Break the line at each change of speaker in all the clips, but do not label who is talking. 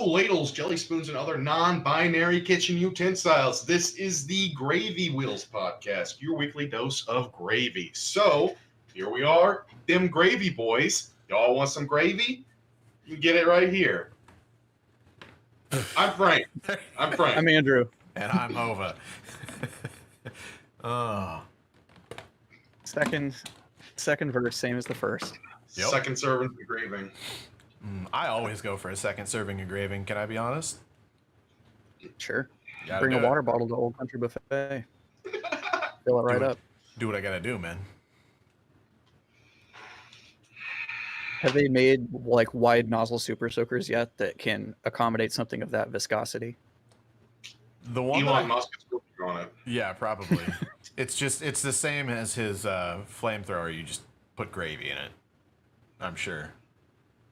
ladles, jelly spoons, and other non-binary kitchen utensils. This is the Gravy Wheels podcast, your weekly dose of gravy. So, here we are, them gravy boys. Y'all want some gravy? You can get it right here. I'm Frank.
I'm Andrew.
And I'm Hova. Oh.
Second verse, same as the first.
Yep.
Second serving of gravy.
I always go for a second serving of gravy. Can I be honest?
Sure.
Gotta
Bring a
do it.
water bottle to Old Country Buffet. Fill it right up.
Do what I gotta do, man.
Have they made like wide nozzle super soakers yet that can accommodate something of that viscosity?
The one
Elon Musk is working on it.
Yeah, probably. it's the same as his flamethrower. You just put gravy in it. I'm sure.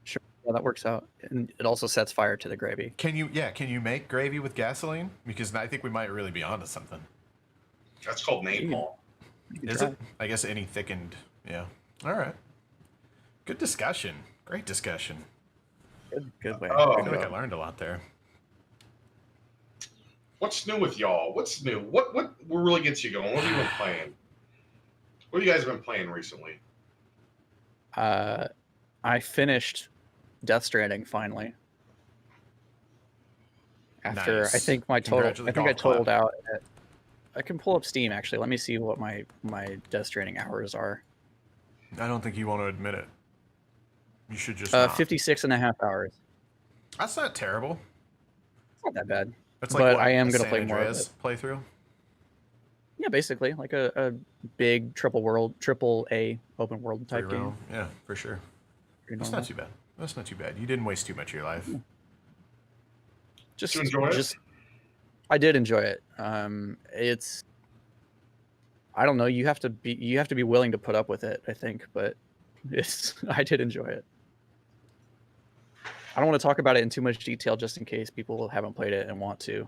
Sure. Yeah, that works out. And it also sets fire to the gravy.
Can you make gravy with gasoline? Because I think we might really be onto something.
That's called napalm.
Is it? I guess any thickened. Yeah. All right. Good discussion. Great discussion.
Good way.
Oh,
I feel like I learned a lot there.
What's new with y'all? What's new? What really gets you going? What have you been playing? What have you guys been playing recently?
I finished Death Stranding finally. After
Nice.
I think I
Congratulations.
totaled out. I can pull up Steam actually. Let me see what my Death Stranding hours are.
I don't think you want to admit it. You should just not.
56 and a half hours.
That's not terrible.
It's not that bad.
It's
But I am gonna play more of
Andreas playthrough.
Yeah, basically like a big triple A open world type
Free
game.
roam. Yeah, for sure.
Pretty
That's
normal.
not too bad. That's not too bad. You didn't waste too much of your life.
Just
Did you enjoy it?
I did enjoy it. It's I don't know. You have to be willing to put up with it, I think, but I did enjoy it. I don't want to talk about it in too much detail just in case people haven't played it and want to.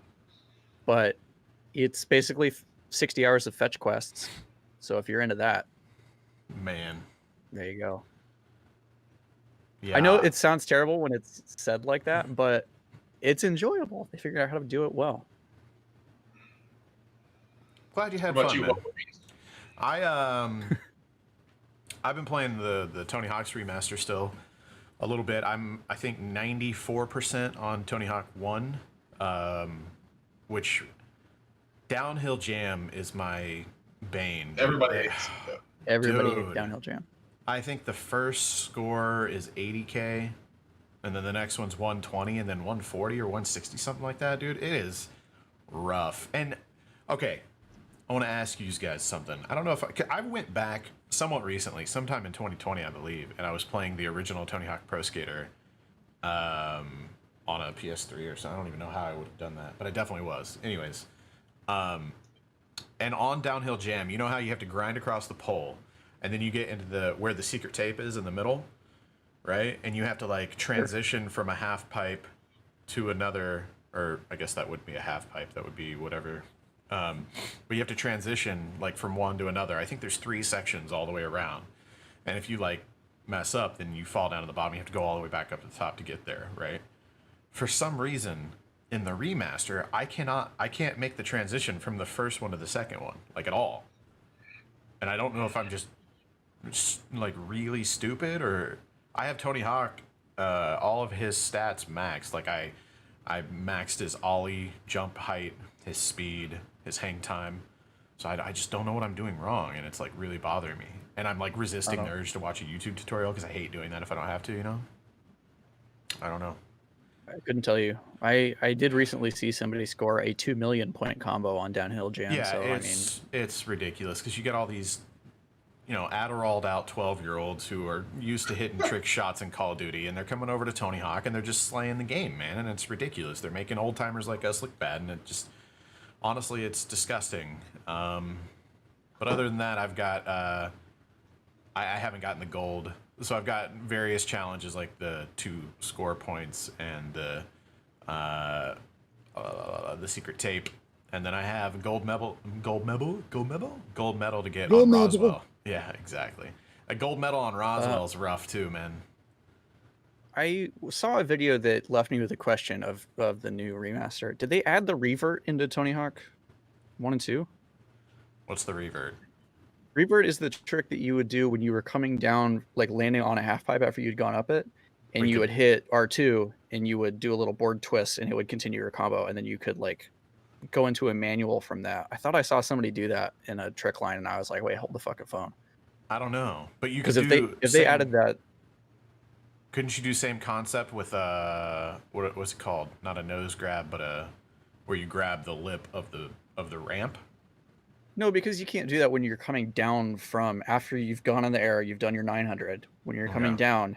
But it's basically 60 hours of fetch quests. So if you're into that,
Man.
there you go.
Yeah.
I know it sounds terrible when it's said like that, but it's enjoyable. They figured out how to do it well.
Glad you had
What about
fun,
you?
man.
What-
I've been playing the Tony Hawk's remaster still a little bit. I think 94% on Tony Hawk 1, which Downhill Jam is my bane.
Everybody hates it.
Everybody
Dude.
hates Downhill Jam.
I think the first score is 80K, and then the next one's 120, and then 140 or 160, something like that, dude. It is rough. And okay, I want to ask you guys something. I don't know if I went back somewhat recently, sometime in 2020, I believe, and I was playing the original Tony Hawk Pro Skater on a PS3 or something. I don't even know how I would have done that, but I definitely was. Anyways, and on Downhill Jam, you know how you have to grind across the pole, and then you get into where the secret tape is in the middle, right? And you have to like transition from a half pipe to another, or I guess that wouldn't be a half pipe. That would be whatever. But you have to transition like from one to another. I think there's 3 sections all the way around, and if you like mess up, then you fall down to the bottom. You have to go all the way back up to the top to get there, right? For some reason, in the remaster, I can't make the transition from the first one to the second one, like at all. And I don't know if I'm just like really stupid, or I have Tony Hawk, all of his stats maxed. Like I maxed his ollie, jump height, his speed, his hang time. So I just don't know what I'm doing wrong, and it's like really bothering me. And I'm like resisting the urge to watch a YouTube tutorial because I hate doing that if I don't have to, you know? I don't know.
I couldn't tell you. I did recently see somebody score a 2 million point combo on Downhill Jam.
Yeah,
So
it's ridiculous because you get all these, Adderalled out 12-year-olds who are used to hitting trick shots in Call of Duty, and they're coming over to Tony Hawk and they're just slaying the game, man, and it's ridiculous. They're making old timers like us look bad, and it just, honestly, it's disgusting. But other than that, I've got, I haven't gotten the gold, so I've got various challenges like the 2 score points and the secret tape. And then I have gold medal to get on Roswell. Yeah, exactly. A gold medal on Roswell is rough too, man.
I saw a video that left me with a question of the new remaster. Did they add the revert into Tony Hawk 1 and 2?
What's the revert?
Revert is the trick that you would do when you were coming down, like landing on a half pipe after you'd gone up it, and you would hit R2 and you would do a little board twist and it would continue your combo, and then you could like go into a manual from that. I thought I saw somebody do that in a trick line, and I was like, wait, hold the fucking phone.
I don't know, but you could
Because if they added that,
couldn't you do same concept with what was it called? Not a nose grab, but where you grab the lip of the ramp?
no, because you can't do that when you're coming down from after you've gone in the air, you've done your 900. When you're coming down,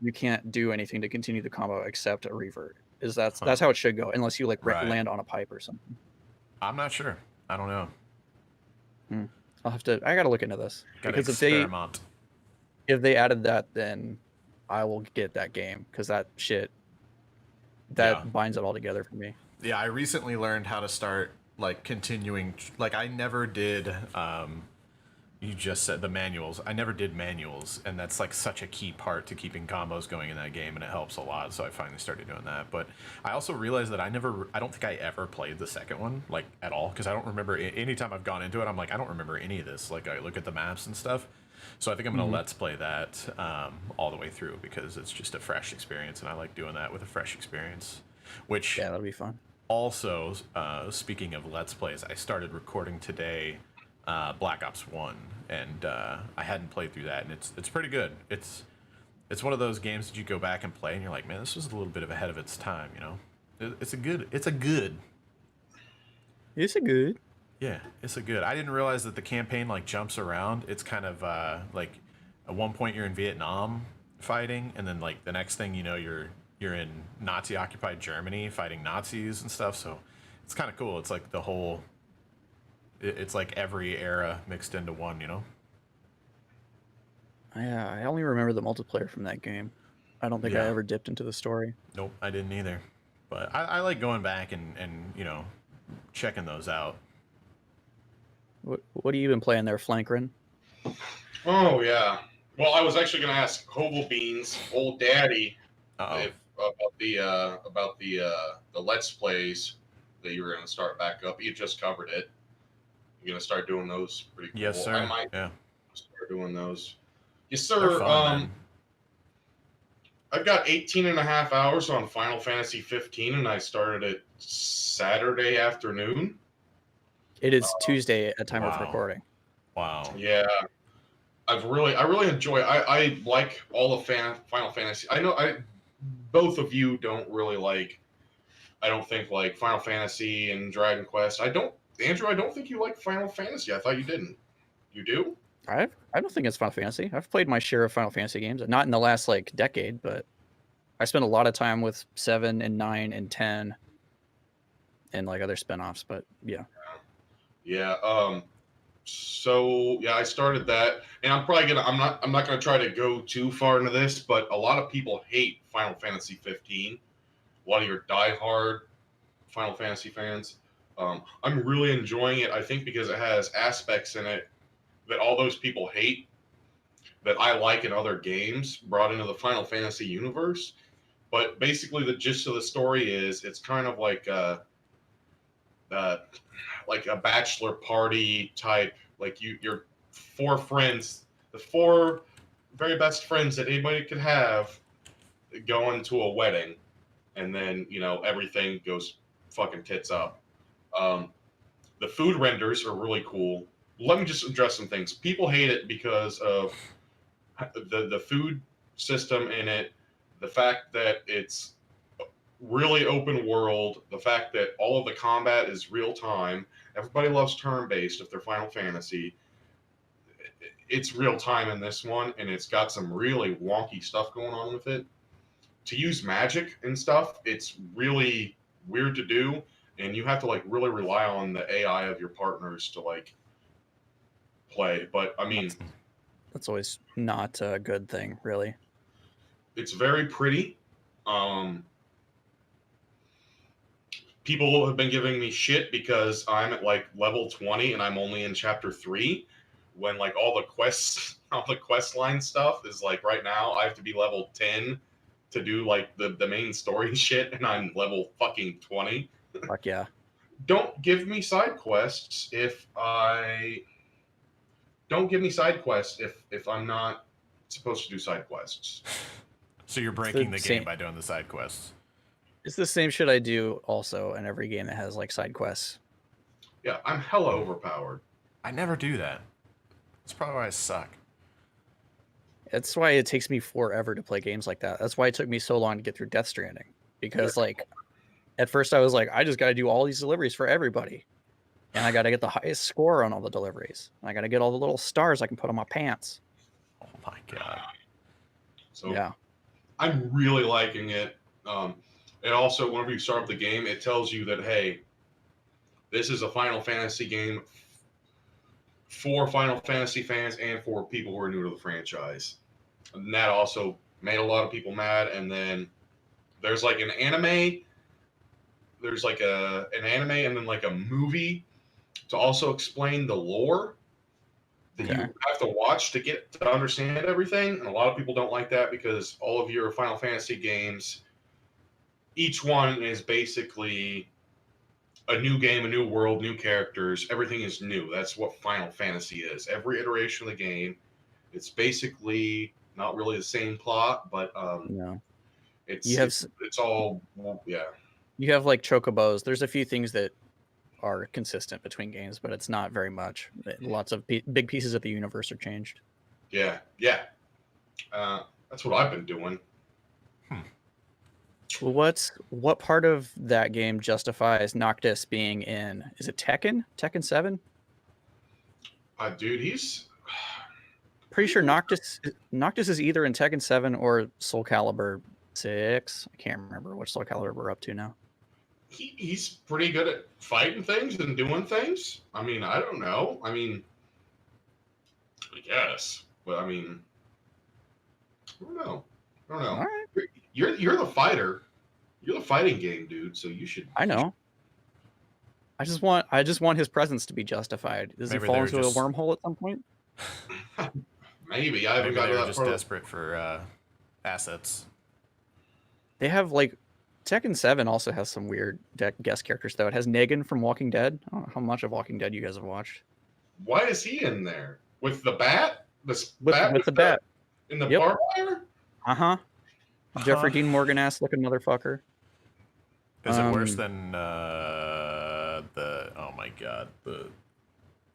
you can't do anything to continue the combo except a revert. That's how it should go, unless you like land on a pipe or something.
I'm not sure. I don't know.
I gotta look into this. Because if they added that, then I will get that game, because that shit binds it all together for me.
Yeah, I recently learned how to start like continuing. Like I never did. You just said the manuals. I never did manuals, and that's like such a key part to keeping combos going in that game, and it helps a lot. So I finally started doing that. But I also realized that I don't think I ever played the second one like at all, because I don't remember. Anytime I've gone into it, I'm like, I don't remember any of this. Like I look at the maps and stuff. So I think I'm gonna let's play that all the way through, because it's just a fresh experience, and I like doing that with a fresh experience. Which
that'll be fun.
Also, speaking of let's plays, I started recording today Black Ops 1, and I hadn't played through that, and it's pretty good. It's one of those games that you go back and play, and you're like, man, this was a little bit ahead of its time, you know. It's a good. Yeah, it's a good. I didn't realize that the campaign like jumps around. It's kind of like at one point you're in Vietnam fighting, and then like the next thing you know you're in Nazi occupied Germany fighting Nazis and stuff. So it's kind of cool. It's like the whole. It's like every era mixed into one, you know.
Yeah, I only remember the multiplayer from that game. I don't think I ever dipped into the story.
Nope, I didn't either. But I like going back and you know, checking those out.
What have you been playing there, Flankrin?
Oh yeah. Well, I was actually going to ask Hobo Beans, old daddy, about the Let's Plays that you were going to start back up. You just covered it. You're going to start doing those pretty cool.
Yes, sir.
I might start doing those. Yes, sir.
They're fun,
I've got 18 and a half hours on Final Fantasy 15, and I started it Saturday afternoon.
It is Tuesday at time of recording.
Wow.
Yeah. I really enjoy it. I like all of Final Fantasy. I know both of you don't really like, I don't think, like Final Fantasy and Dragon Quest. Andrew, I don't think you like Final Fantasy. I thought you didn't. You do?
I don't think it's Final Fantasy. I've played my share of Final Fantasy games, not in the last like decade, but I spent a lot of time with 7 and 9 and 10 and like other spinoffs, but yeah.
So yeah, I started that, and I'm not gonna try to go too far into this, but a lot of people hate Final Fantasy 15. A lot of your diehard Final Fantasy fans. I'm really enjoying it. I think because it has aspects in it that all those people hate, that I like in other games, brought into the Final Fantasy universe. But basically, the gist of the story is it's kind of like a bachelor party type. Like your 4 friends, the 4 very best friends that anybody could have, going to a wedding, and then everything goes fucking tits up. The food renders are really cool. Let me just address some things. People hate it because of the food system in it, the fact that it's really open world, the fact that all of the combat is real time. Everybody loves turn-based if they're Final Fantasy. It's real time in this one, and it's got some really wonky stuff going on with it. To use magic and stuff, it's really weird to do, and you have to like really rely on the AI of your partners to like play. But I mean,
that's always not a good thing, really.
It's very pretty. People have been giving me shit because I'm at like level 20 and I'm only in chapter 3, when like all the quest line stuff is like right now I have to be level 10 to do like the main story shit, and I'm level fucking 20.
Fuck yeah.
Don't give me side quests if I'm not supposed to do side quests.
So you're breaking the game by doing the side quests.
It's the same shit I do also in every game that has like side quests.
Yeah, I'm hella overpowered.
I never do that. That's probably why I suck.
That's why it takes me forever to play games like that. That's why it took me so long to get through Death Stranding. Because like at first I was like, I just gotta do all these deliveries for everybody. And I gotta get the highest score on all the deliveries. And I gotta get all the little stars I can put on my pants.
Oh my god.
So
yeah.
I'm really liking it. It also, whenever you start up the game, it tells you that, hey, this is a Final Fantasy game for Final Fantasy fans and for people who are new to the franchise. And that also made a lot of people mad. And then there's like an anime. There's like an anime and then like a movie to also explain the lore that you have to watch to understand everything. And a lot of people don't like that because all of your Final Fantasy games, each one is basically a new game, a new world, new characters. Everything is new. That's what Final Fantasy is. Every iteration of the game, it's basically not really the same plot, but
no.
it's all, yeah.
You have like chocobos. There's a few things that are consistent between games, but it's not very much. Lots of big pieces of the universe are changed.
Yeah, yeah. That's what I've been doing.
Well, what part of that game justifies Noctis being in? Is it Tekken? Tekken 7?
Dude, he's
pretty sure Noctis is either in Tekken 7 or Soul Calibur 6. I can't remember which Soul Calibur we're up to now.
He's pretty good at fighting things and doing things. I mean, I don't know. I guess, but I don't know. All right. You're the fighter. You're the fighting game, dude. So you should.
I know. I just want his presence to be justified. Does he fall into a wormhole at some point?
Maybe I haven't got to that.
Just desperate for assets.
They have like Tekken 7 also has some weird guest characters though. It has Negan from Walking Dead. I don't know how much of Walking Dead you guys have watched.
Why is he in there with the bat?
With the bat
in the barbed wire?
Jeffrey Dean Morgan ass looking motherfucker.
Is it worse than the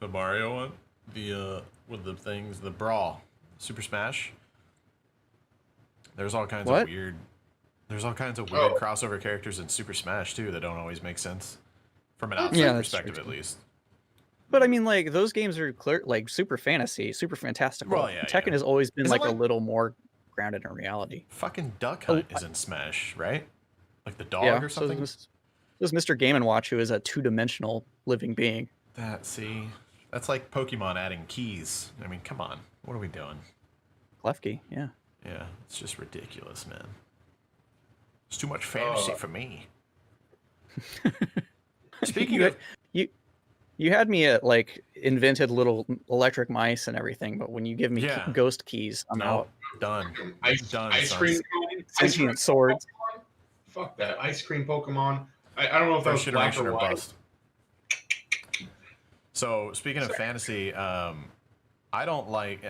Mario one? The with the things, the Brawl, Super Smash. There's all kinds of weird crossover characters in Super Smash too that don't always make sense from an outside perspective, at least.
But I mean, like those games are clear, like super fantasy, super fantastical.
Well, yeah,
Tekken has always been like a little more grounded in reality.
Fucking Duck Hunt is in Smash, right? Like the dog or something.
So there's Mr. Game & Watch, who is a 2-dimensional living being.
That's like Pokemon adding keys. I mean, come on, what are we doing?
Klefki, yeah.
Yeah, it's just ridiculous, man. It's too much fantasy for me. Speaking of,
you had me at like invented little electric mice and everything, but when you give me ghost keys, I'm out.
Done.
Ice cream
swords.
Pokemon? Fuck that ice cream Pokemon. I don't know if that was black or white. Bust.
So speaking of fantasy, I don't like.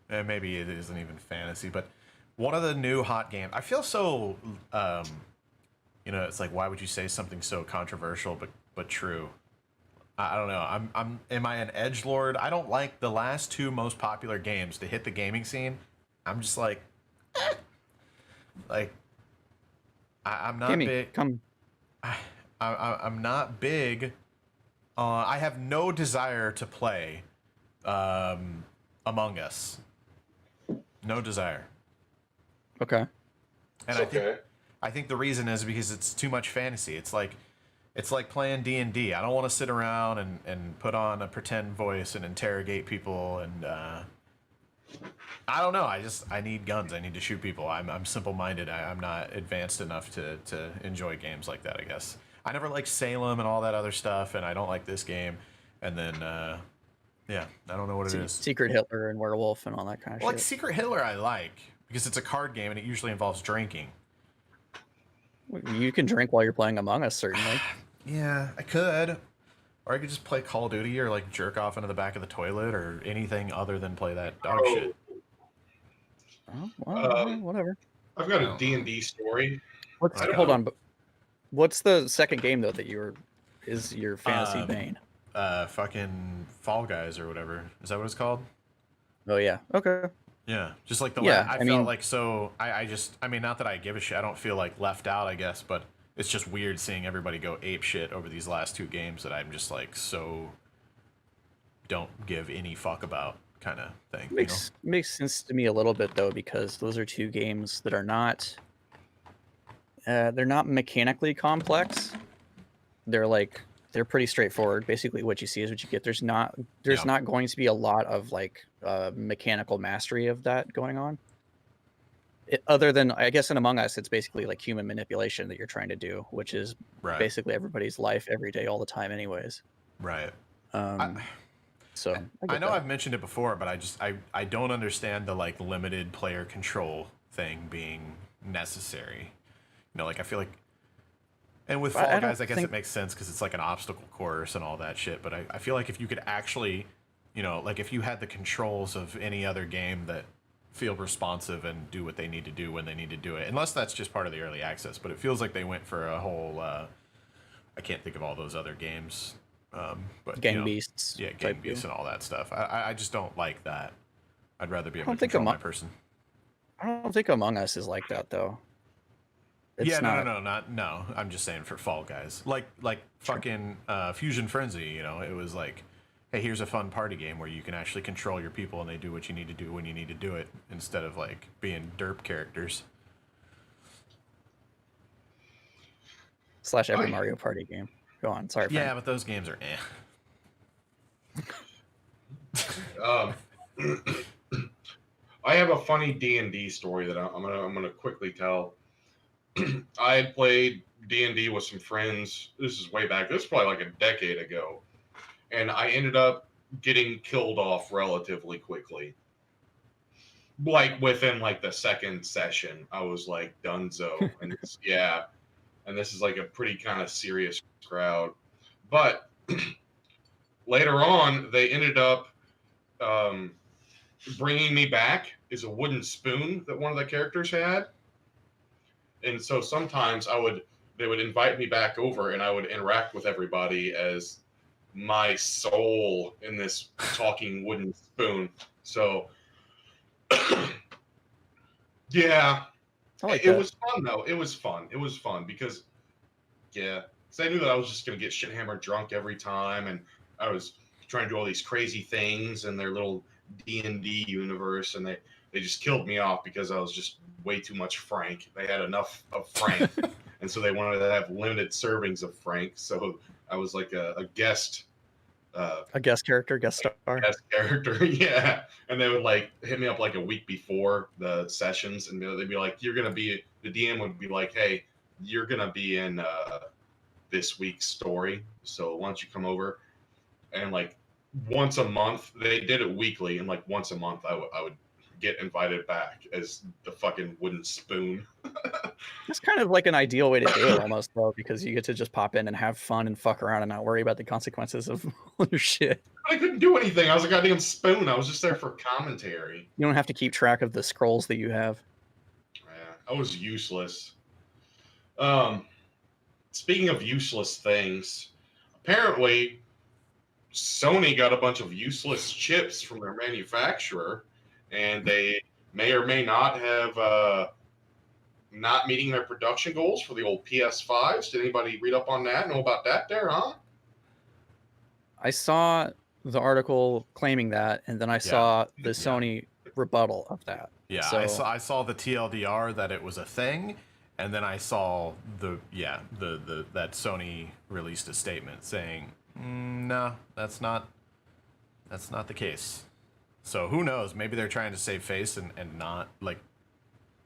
Maybe it isn't even fantasy, but one of the new hot games. I feel so. It's like, why would you say something so controversial but true? I don't know. Am I an edgelord? I don't like the last two most popular games to hit the gaming scene. I'm just like, I'm not big. I'm not big. I have no desire to play Among Us. No desire.
Okay.
And I think the reason is because it's too much fantasy. It's like playing D&D. I don't want to sit around and put on a pretend voice and interrogate people and I don't know. I need guns. I need to shoot people. I'm simple-minded. I'm not advanced enough to enjoy games like that, I guess. I never liked Salem and all that other stuff, and I don't like this game. And then, I don't know what it is.
Secret Hitler and Werewolf and all that kind of shit.
Like Secret Hitler I like, because it's a card game and it usually involves drinking.
You can drink while you're playing Among Us, certainly.
Yeah, I could. Or I could just play Call of Duty or like jerk off into the back of the toilet or anything other than play that dog shit.
Oh, well, whatever.
I've got a D&D story.
Hold on, but what's the second game though that is your fantasy bane?
Fucking Fall Guys or whatever. Is that what it's called?
Oh yeah. Okay.
Yeah, just like I
mean,
felt like so. I mean, not that I give a shit. I don't feel like left out, I guess, but it's just weird seeing everybody go ape shit over these last 2 games that I'm just like so don't give any fuck about kind of thing.
Makes sense to me a little bit though, because those are 2 games that are not they're not mechanically complex. They're pretty straightforward. Basically, what you see is what you get. There's not going to be a lot of like mechanical mastery of that going on. Other than, I guess, in Among Us, it's basically like human manipulation that you're trying to do, which is basically everybody's life every day, all the time, anyways.
Right.
So
I know I've mentioned it before, but I don't understand the like limited player control thing being necessary. You know, like I feel like. And with Fall Guys, I guess it makes sense because it's like an obstacle course and all that shit. But I feel like if you could actually, you know, like if you had the controls of any other game that feel responsive and do what they need to do when they need to do it, unless that's just part of the early access. But it feels like they went for a whole, I can't think of all those other games. But
Gang Beasts.
Yeah, Gang Beasts and all that stuff. I just don't like that. I'd rather be able to control my person.
I don't think Among Us is like that, though.
No. I'm just saying for Fall Guys, like fucking Fusion Frenzy. You know, it was like, hey, here's a fun party game where you can actually control your people and they do what you need to do when you need to do it, instead of like being derp characters.
/ every Mario Party game. Go on, sorry. Frank.
Yeah, but those games are
I have a funny D&D story that I'm gonna quickly tell. I had played D&D with some friends. This is way back. This is probably like a decade ago. And I ended up getting killed off relatively quickly. Like within like the second session, I was like donezo. And and this is like a pretty kind of serious crowd. But later on, they ended up bringing me back is a wooden spoon that one of the characters had. And so sometimes they would invite me back over and I would interact with everybody as my soul in this talking wooden spoon. So yeah, it was fun though. It was fun because I knew that I was just going to get shit hammered drunk every time. And I was trying to do all these crazy things in their little D&D universe. And they just killed me off because I was just way too much Frank. They had enough of Frank, and so they wanted to have limited servings of Frank. So I was like a guest,
a guest character, guest star,
yeah. And they would like hit me up like a week before the sessions, and they'd be like, "You're gonna be." The DM would be like, "Hey, you're gonna be in this week's story, so why don't you come over?" And like once a month, they did it weekly, and like once a month, I would get invited back as the fucking wooden spoon.
It's kind of like an ideal way to do it almost, though, because you get to just pop in and have fun and fuck around and not worry about the consequences of all your shit.
I couldn't do anything. I was a goddamn spoon. I was just there for commentary.
You don't have to keep track of the scrolls that you have.
Yeah, I was useless. Speaking of useless things, apparently Sony got a bunch of useless chips from their manufacturer, and they may or may not have not meeting their production goals for the old PS5s. Did anybody read up on that? Know about that there, huh?
I saw the article claiming that, and then I saw the Sony rebuttal of that.
Yeah, so, I saw the TLDR that it was a thing, and then I saw that Sony released a statement saying, no, that's not the case. So who knows? Maybe they're trying to save face and not like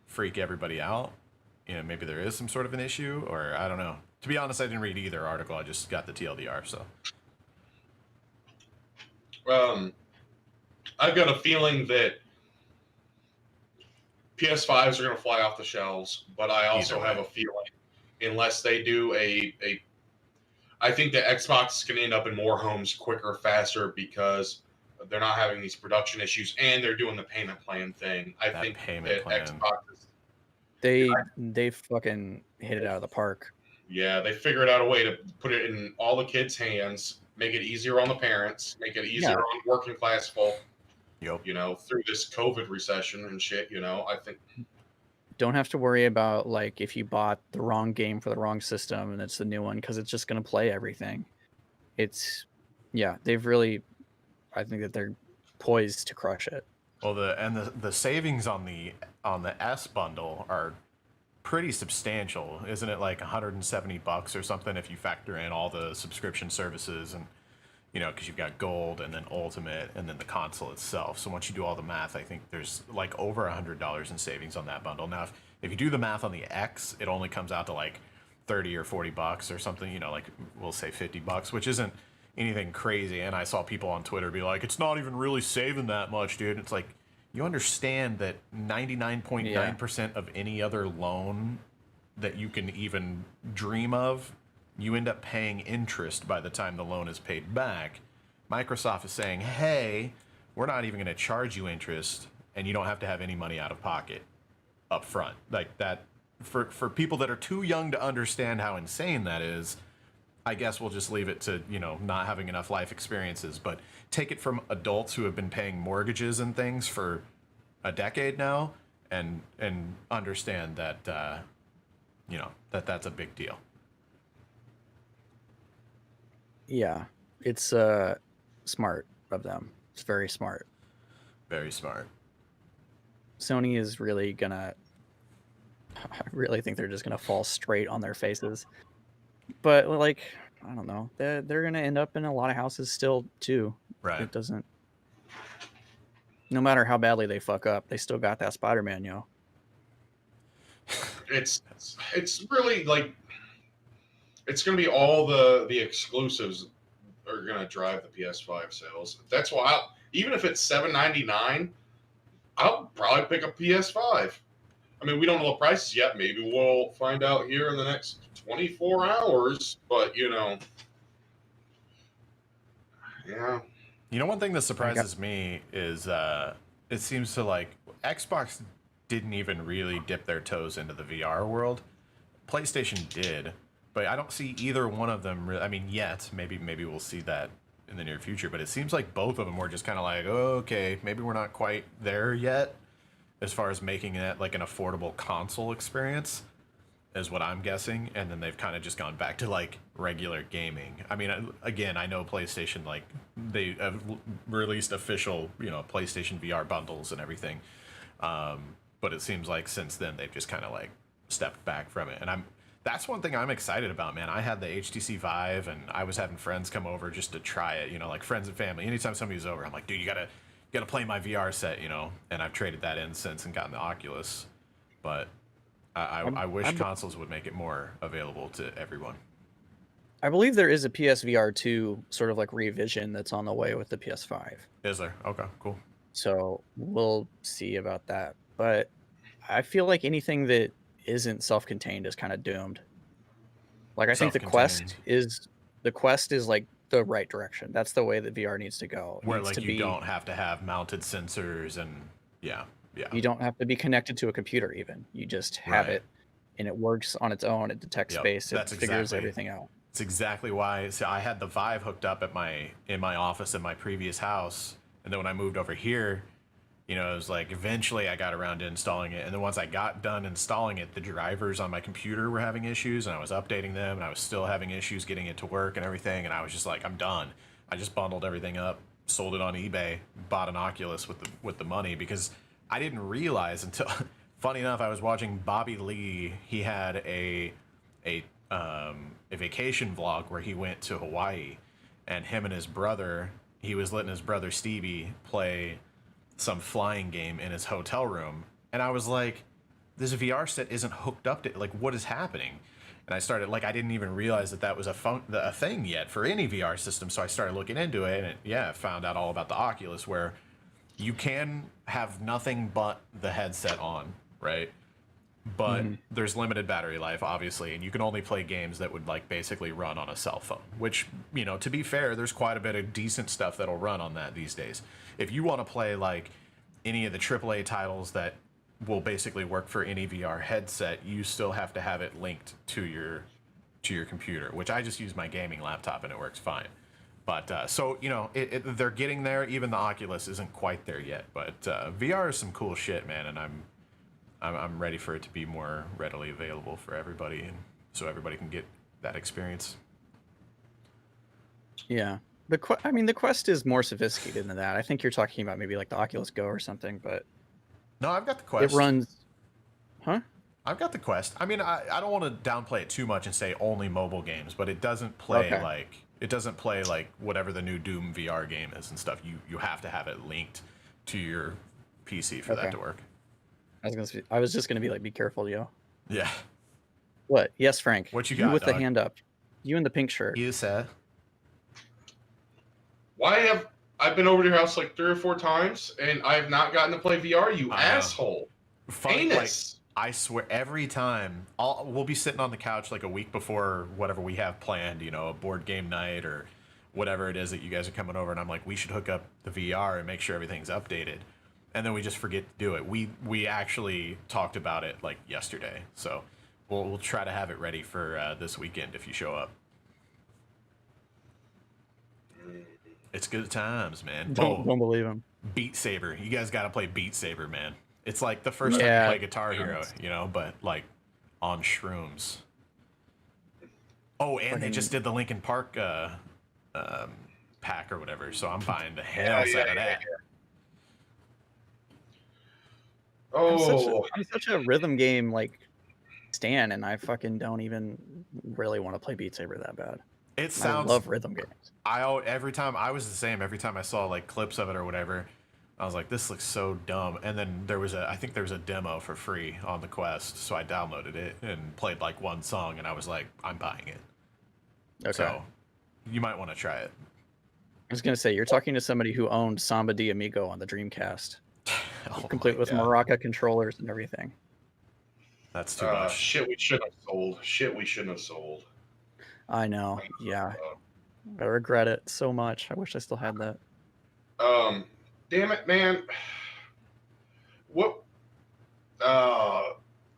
freak everybody out. You know, maybe there is some sort of an issue, or I don't know. To be honest, I didn't read either article. I just got the TLDR. So,
I've got a feeling that PS5s are going to fly off the shelves, but I also
Either
have
way.
a feeling unless they do I think that Xbox is going to end up in more homes quicker, faster because they're not having these production issues and they're doing the payment plan thing. I
That
think
payment
that
plan.
Xbox is,
They fucking hit it out of the park.
yeah, they figured out a way to put it in all the kids' hands, make it easier on the parents, make it easier
Yeah.
on working class folk,
Yep.
you know, through this COVID recession and shit, you know. I think
Don't have to worry about like if you bought the wrong game for the wrong system and it's the new one because it's just gonna play everything. It's they've really I think that they're poised to crush it.
Well, the savings on the S bundle are pretty substantial, isn't it? Like $170 or something if you factor in all the subscription services and because you've got Gold and then Ultimate and then the console itself. So once you do all the math, I think there's like over $100 in savings on that bundle. Now, if you do the math on the X, it only comes out to like 30 or $40 or something. Like we'll say $50, which isn't anything crazy. And I saw people on Twitter be like, "It's not even really saving that much, dude." It's like you understand that 99.9% of any other loan that you can even dream of, you end up paying interest by the time the loan is paid back. Microsoft is saying, hey, we're not even going to charge you interest, and you don't have to have any money out of pocket up front. Like that, for people that are too young to understand how insane that is, I guess we'll just leave it to, not having enough life experiences. But take it from adults who have been paying mortgages and things for a decade now, and understand that, that's a big deal.
Yeah, it's smart of them. It's very smart.
Very smart.
Sony is really gonna. I really think they're just gonna fall straight on their faces. But like, I don't know. They're gonna end up in a lot of houses still too.
Right.
It doesn't. No matter how badly they fuck up, they still got that Spider-Man,
it's really like it's going to be all the exclusives are going to drive the PS5 sales. That's why even if it's $799, I'll probably pick a PS5. I mean, we don't know the prices yet. Maybe we'll find out here in the next 24 hours. But yeah.
One thing that surprises me is it seems to like Xbox didn't even really dip their toes into the VR world. PlayStation did, but I don't see either one of them. I mean, yet maybe we'll see that in the near future. But it seems like both of them were just kind of like, oh, okay, maybe we're not quite there yet, as far as making it like an affordable console experience, is what I'm guessing. And then they've kind of just gone back to like regular gaming. I mean, again, I know PlayStation, like they have released official, PlayStation VR bundles and everything. But it seems like since then they've just kind of like stepped back from it. And that's one thing I'm excited about, man. I had the HTC Vive and I was having friends come over just to try it, like friends and family. Anytime somebody's over, I'm like, dude, you gotta play my VR set, and I've traded that in since and gotten the Oculus. But I wish consoles would make it more available to everyone.
I believe there is a PSVR 2 sort of like revision that's on the way with the PS5.
Is there? Okay, cool.
So we'll see about that. But I feel like anything that isn't self-contained is kind of doomed. Like I think the Quest is like the right direction. That's the way that VR needs to go.
Where like you don't have to have mounted sensors and yeah.
You don't have to be connected to a computer even. You just have it and it works on its own. It detects space. It figures everything out.
It's exactly why. So I had the Vive hooked up in my office in my previous house, and then when I moved over here, it was like eventually I got around to installing it, and then once I got done installing it, the drivers on my computer were having issues, and I was updating them, and I was still having issues getting it to work and everything, and I was just like, I'm done. I just bundled everything up, sold it on eBay, bought an Oculus with the money, because I didn't realize until, funny enough, I was watching Bobby Lee. He had a vacation vlog where he went to Hawaii, and him and his brother, he was letting his brother Stevie play some flying game in his hotel room, and I was like, this VR set isn't hooked up to, like, what is happening? And I started, like, I didn't even realize that was a thing yet for any VR system, so I started looking into it, and I found out all about the Oculus, where you can have nothing but the headset on, right? But there's limited battery life, obviously, and you can only play games that would like basically run on a cell phone, which, you know, to be fair, there's quite a bit of decent stuff that'll run on that these days. If you want to play like any of the AAA titles that will basically work for any VR headset, you still have to have it linked to your computer, which I just use my gaming laptop and it works fine. But so, you know, they're getting there. Even the Oculus isn't quite there yet, but VR is some cool shit, man, and I'm ready for it to be more readily available for everybody, and so everybody can get that experience.
Yeah. I mean, the Quest is more sophisticated than that. I think you're talking about maybe like the Oculus Go or something, but
No, I've got the Quest.
it runs. Huh?
I've got the Quest. I mean, I don't want to downplay it too much and say only mobile games, but it doesn't play like whatever the new Doom VR game is and stuff. You have to have it linked to your PC for that to work.
I was just gonna be like, be careful, yo.
Yeah.
What? Yes, Frank.
What you got,
with
dog?
the hand up? You in the pink shirt?
You said.
Why have I've been over to your house like 3 or 4 times and I have not gotten to play VR? You asshole!
Funny, like,
Anus.
I swear, every time we'll be sitting on the couch like a week before whatever we have planned, you know, a board game night or whatever it is that you guys are coming over, and I'm like, we should hook up the VR and make sure everything's updated, and then we just forget to do it. We actually talked about it like yesterday, so we'll try to have it ready for this weekend if you show up. It's good times, man.
Don't believe him.
Beat Saber. You guys got to play Beat Saber, man. It's like the first time you play Guitar Hero, you know, but like on shrooms. Oh, and they just did the Linkin Park pack or whatever, so I'm buying the hell out of that.
Oh,
I'm such a rhythm game like stan, and I fucking don't even really want to play Beat Saber that bad.
It sounds.
I love rhythm games.
Every time I was the same. Every time I saw like clips of it or whatever, I was like, this looks so dumb. And then I think there was a demo for free on the Quest, so I downloaded it and played like one song, and I was like, I'm buying it.
Okay.
So you might want to try it.
I was gonna say, you're talking to somebody who owned Samba de Amigo on the Dreamcast, complete with Maraca controllers and everything.
That's too much.
Shit, we shouldn't have sold. Shit, we shouldn't have sold.
I know. Yeah. I regret it so much. I wish I still had that.
Damn it, man. What?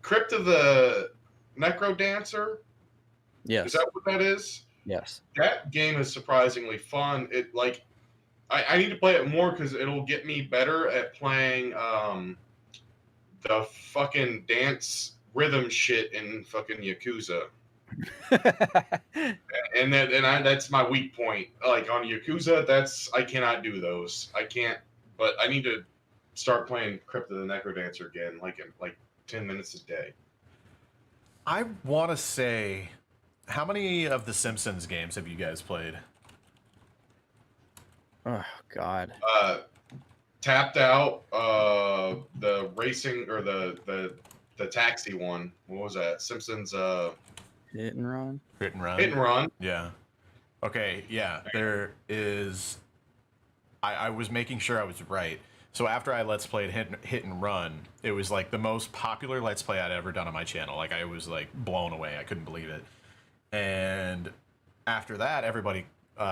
Crypt of the Necro Dancer?
Yes.
Is that what that is?
Yes.
That game is surprisingly fun. It like, I need to play it more because it'll get me better at playing the fucking dance rhythm shit in fucking Yakuza. and that's my weak point. Like on Yakuza, I cannot do those. I can't. But I need to start playing Crypt of the Necrodancer again, like in 10 minutes a day.
I want to say, how many of the Simpsons games have you guys played?
Oh God.
Tapped Out, the racing or the taxi one. What was that? Simpsons.
Hit and Run.
Hit and Run.
Hit and Run.
Yeah. Okay. Yeah. There is. I was making sure I was right. So after I Let's Played Hit and Run, it was like the most popular Let's Play I'd ever done on my channel. Like I was like blown away. I couldn't believe it. And after that, everybody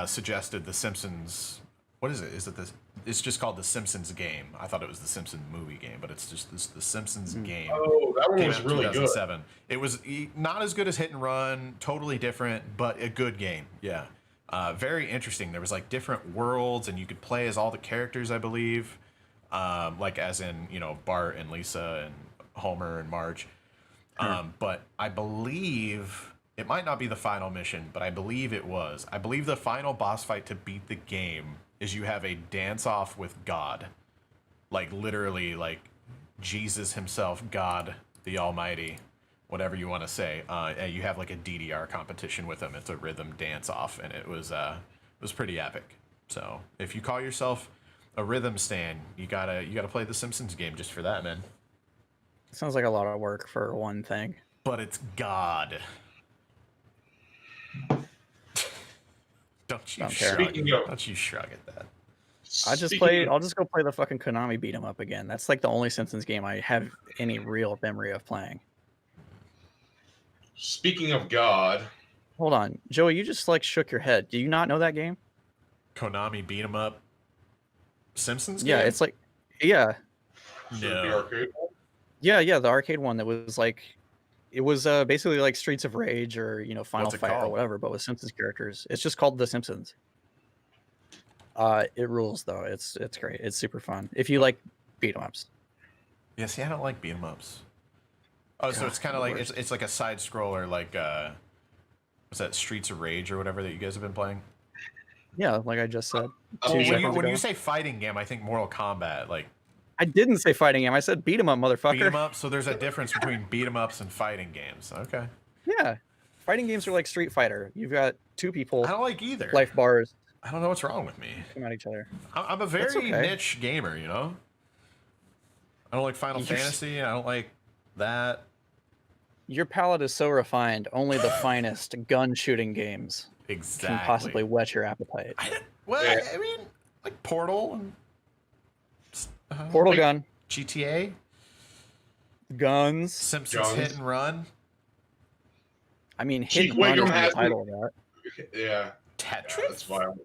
suggested the Simpsons. What is it? Is it this? It's just called the Simpsons game. I thought it was the Simpsons movie game, but it's just the Simpsons game.
Oh, that one was really
2007. It was not as good as Hit and Run. Totally different, but a good game. Yeah. Very interesting. There was like different worlds, and you could play as all the characters, I believe, like as in, you know, Bart and Lisa and Homer and Marge. But I believe it might not be the final mission, but I believe it was. I believe the final boss fight to beat the game is you have a dance off with God, like literally like Jesus himself, God the Almighty, whatever you want to say. And you have like a DDR competition with him. It's a rhythm dance off, and it was pretty epic. So if you call yourself a rhythm stan, you gotta play the Simpsons game just for that, man.
Sounds like a lot of work for one thing.
But it's God. Don't you shrug at that.
I'll just go play the fucking Konami beat 'em up again. That's like the only Simpsons game I have any real memory of playing.
Speaking of God,
Hold on, Joey, you just like shook your head. Do you not know that game?
Konami beat 'em up. Simpsons game?
Yeah, it's like, yeah,
the
No.
arcade one?
yeah, the arcade one that was like, it was basically like Streets of Rage or Final
What's it
Fight or
called?
whatever, but with Simpsons characters. It's just called The Simpsons. It rules though. It's great. It's super fun if you like beat 'em ups.
Yeah, see, I don't like beat 'em ups. Oh, so
God,
it's kind of like it's like a side scroller, like what's that, Streets of Rage or whatever that you guys have been playing?
Yeah, like I just said.
Oh,
two
when
seconds
When
ago.
you say fighting game, I think Mortal Kombat, like
I didn't say fighting game. I said beat 'em up, motherfucker.
beat 'em up. So there's a difference between beat 'em ups and fighting games. Okay,
Yeah, fighting games are like Street Fighter. You've got two people,
I don't like either.
life bars
I don't know what's wrong with me.
come at each other.
I'm a
That's
very
okay.
niche gamer, you know. I don't like Final
You're-
Fantasy. I don't like that.
Your palate is so refined. Only the finest gun shooting games
Exactly.
can possibly whet your appetite.
Well,
Yeah.
I mean, like Portal and
Portal
Like-
gun,
GTA,
guns.
Simpsons
Guns.
Hit and Run,
I mean,
Cheek
hit and run is
Wiggum
in the
has-
title of that.
Yeah,
Tetris.
that's violent.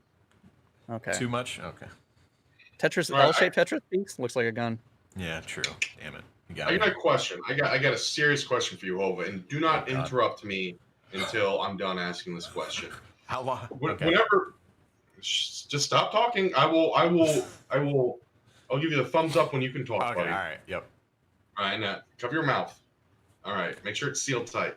Okay.
Too much. Okay.
Tetris,
Right,
L-shaped Tetris piece looks like a gun.
Yeah, true. Damn it. You got
I
me.
got a question. I got a serious question for you, Hova, and do not
Oh, God.
interrupt me until I'm done asking this question.
How long? Okay.
Whenever, just stop talking. I'll give you the thumbs up when you can talk,
Okay.
buddy.
All right. Yep.
All right, now cover your mouth. All right, make sure it's sealed tight.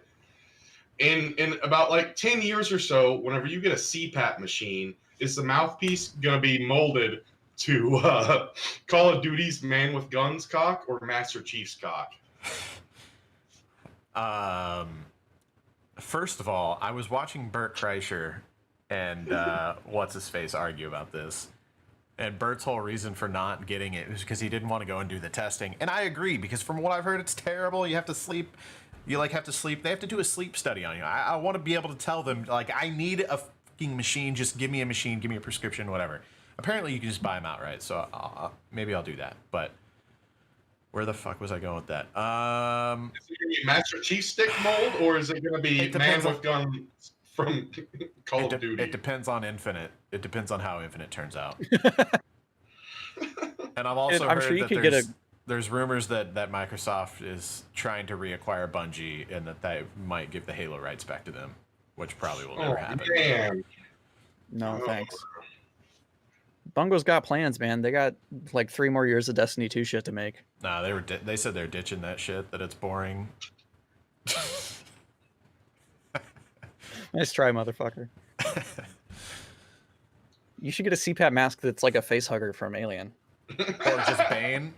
In about like 10 years or so, whenever you get a CPAP machine, is the mouthpiece gonna be molded to Call of Duty's Man with Guns cock or Master Chief's cock?
First of all, I was watching Bert Kreischer and what's his face argue about this. And Bert's whole reason for not getting it was because he didn't want to go and do the testing. And I agree, because from what I've heard, it's terrible. You have to sleep. You have to sleep. They have to do a sleep study on you. I want to be able to tell them, like, I need a fucking machine. Just give me a machine. Give me a prescription, whatever. Apparently, you can just buy them outright. So maybe I'll do that. But where the fuck was I going with that?
Is it gonna be Master Chief stick mold or is it gonna be
It
Man
depends on-
with Guns from Call of Duty?
It depends on Infinite. It depends on how Infinite turns out. And I've also
I'm
heard
sure you
that
could get
there's rumors that Microsoft is trying to reacquire Bungie and that they might give the Halo rights back to them, which probably will never happen.
Man.
No,
Oh.
thanks. Bungo's got plans, man. They got like 3 more years of Destiny 2 shit to make.
Nah, they said they're ditching that shit, that it's boring.
Nice try, motherfucker. You should get a CPAP mask that's like a face hugger from Alien.
Or just Bane.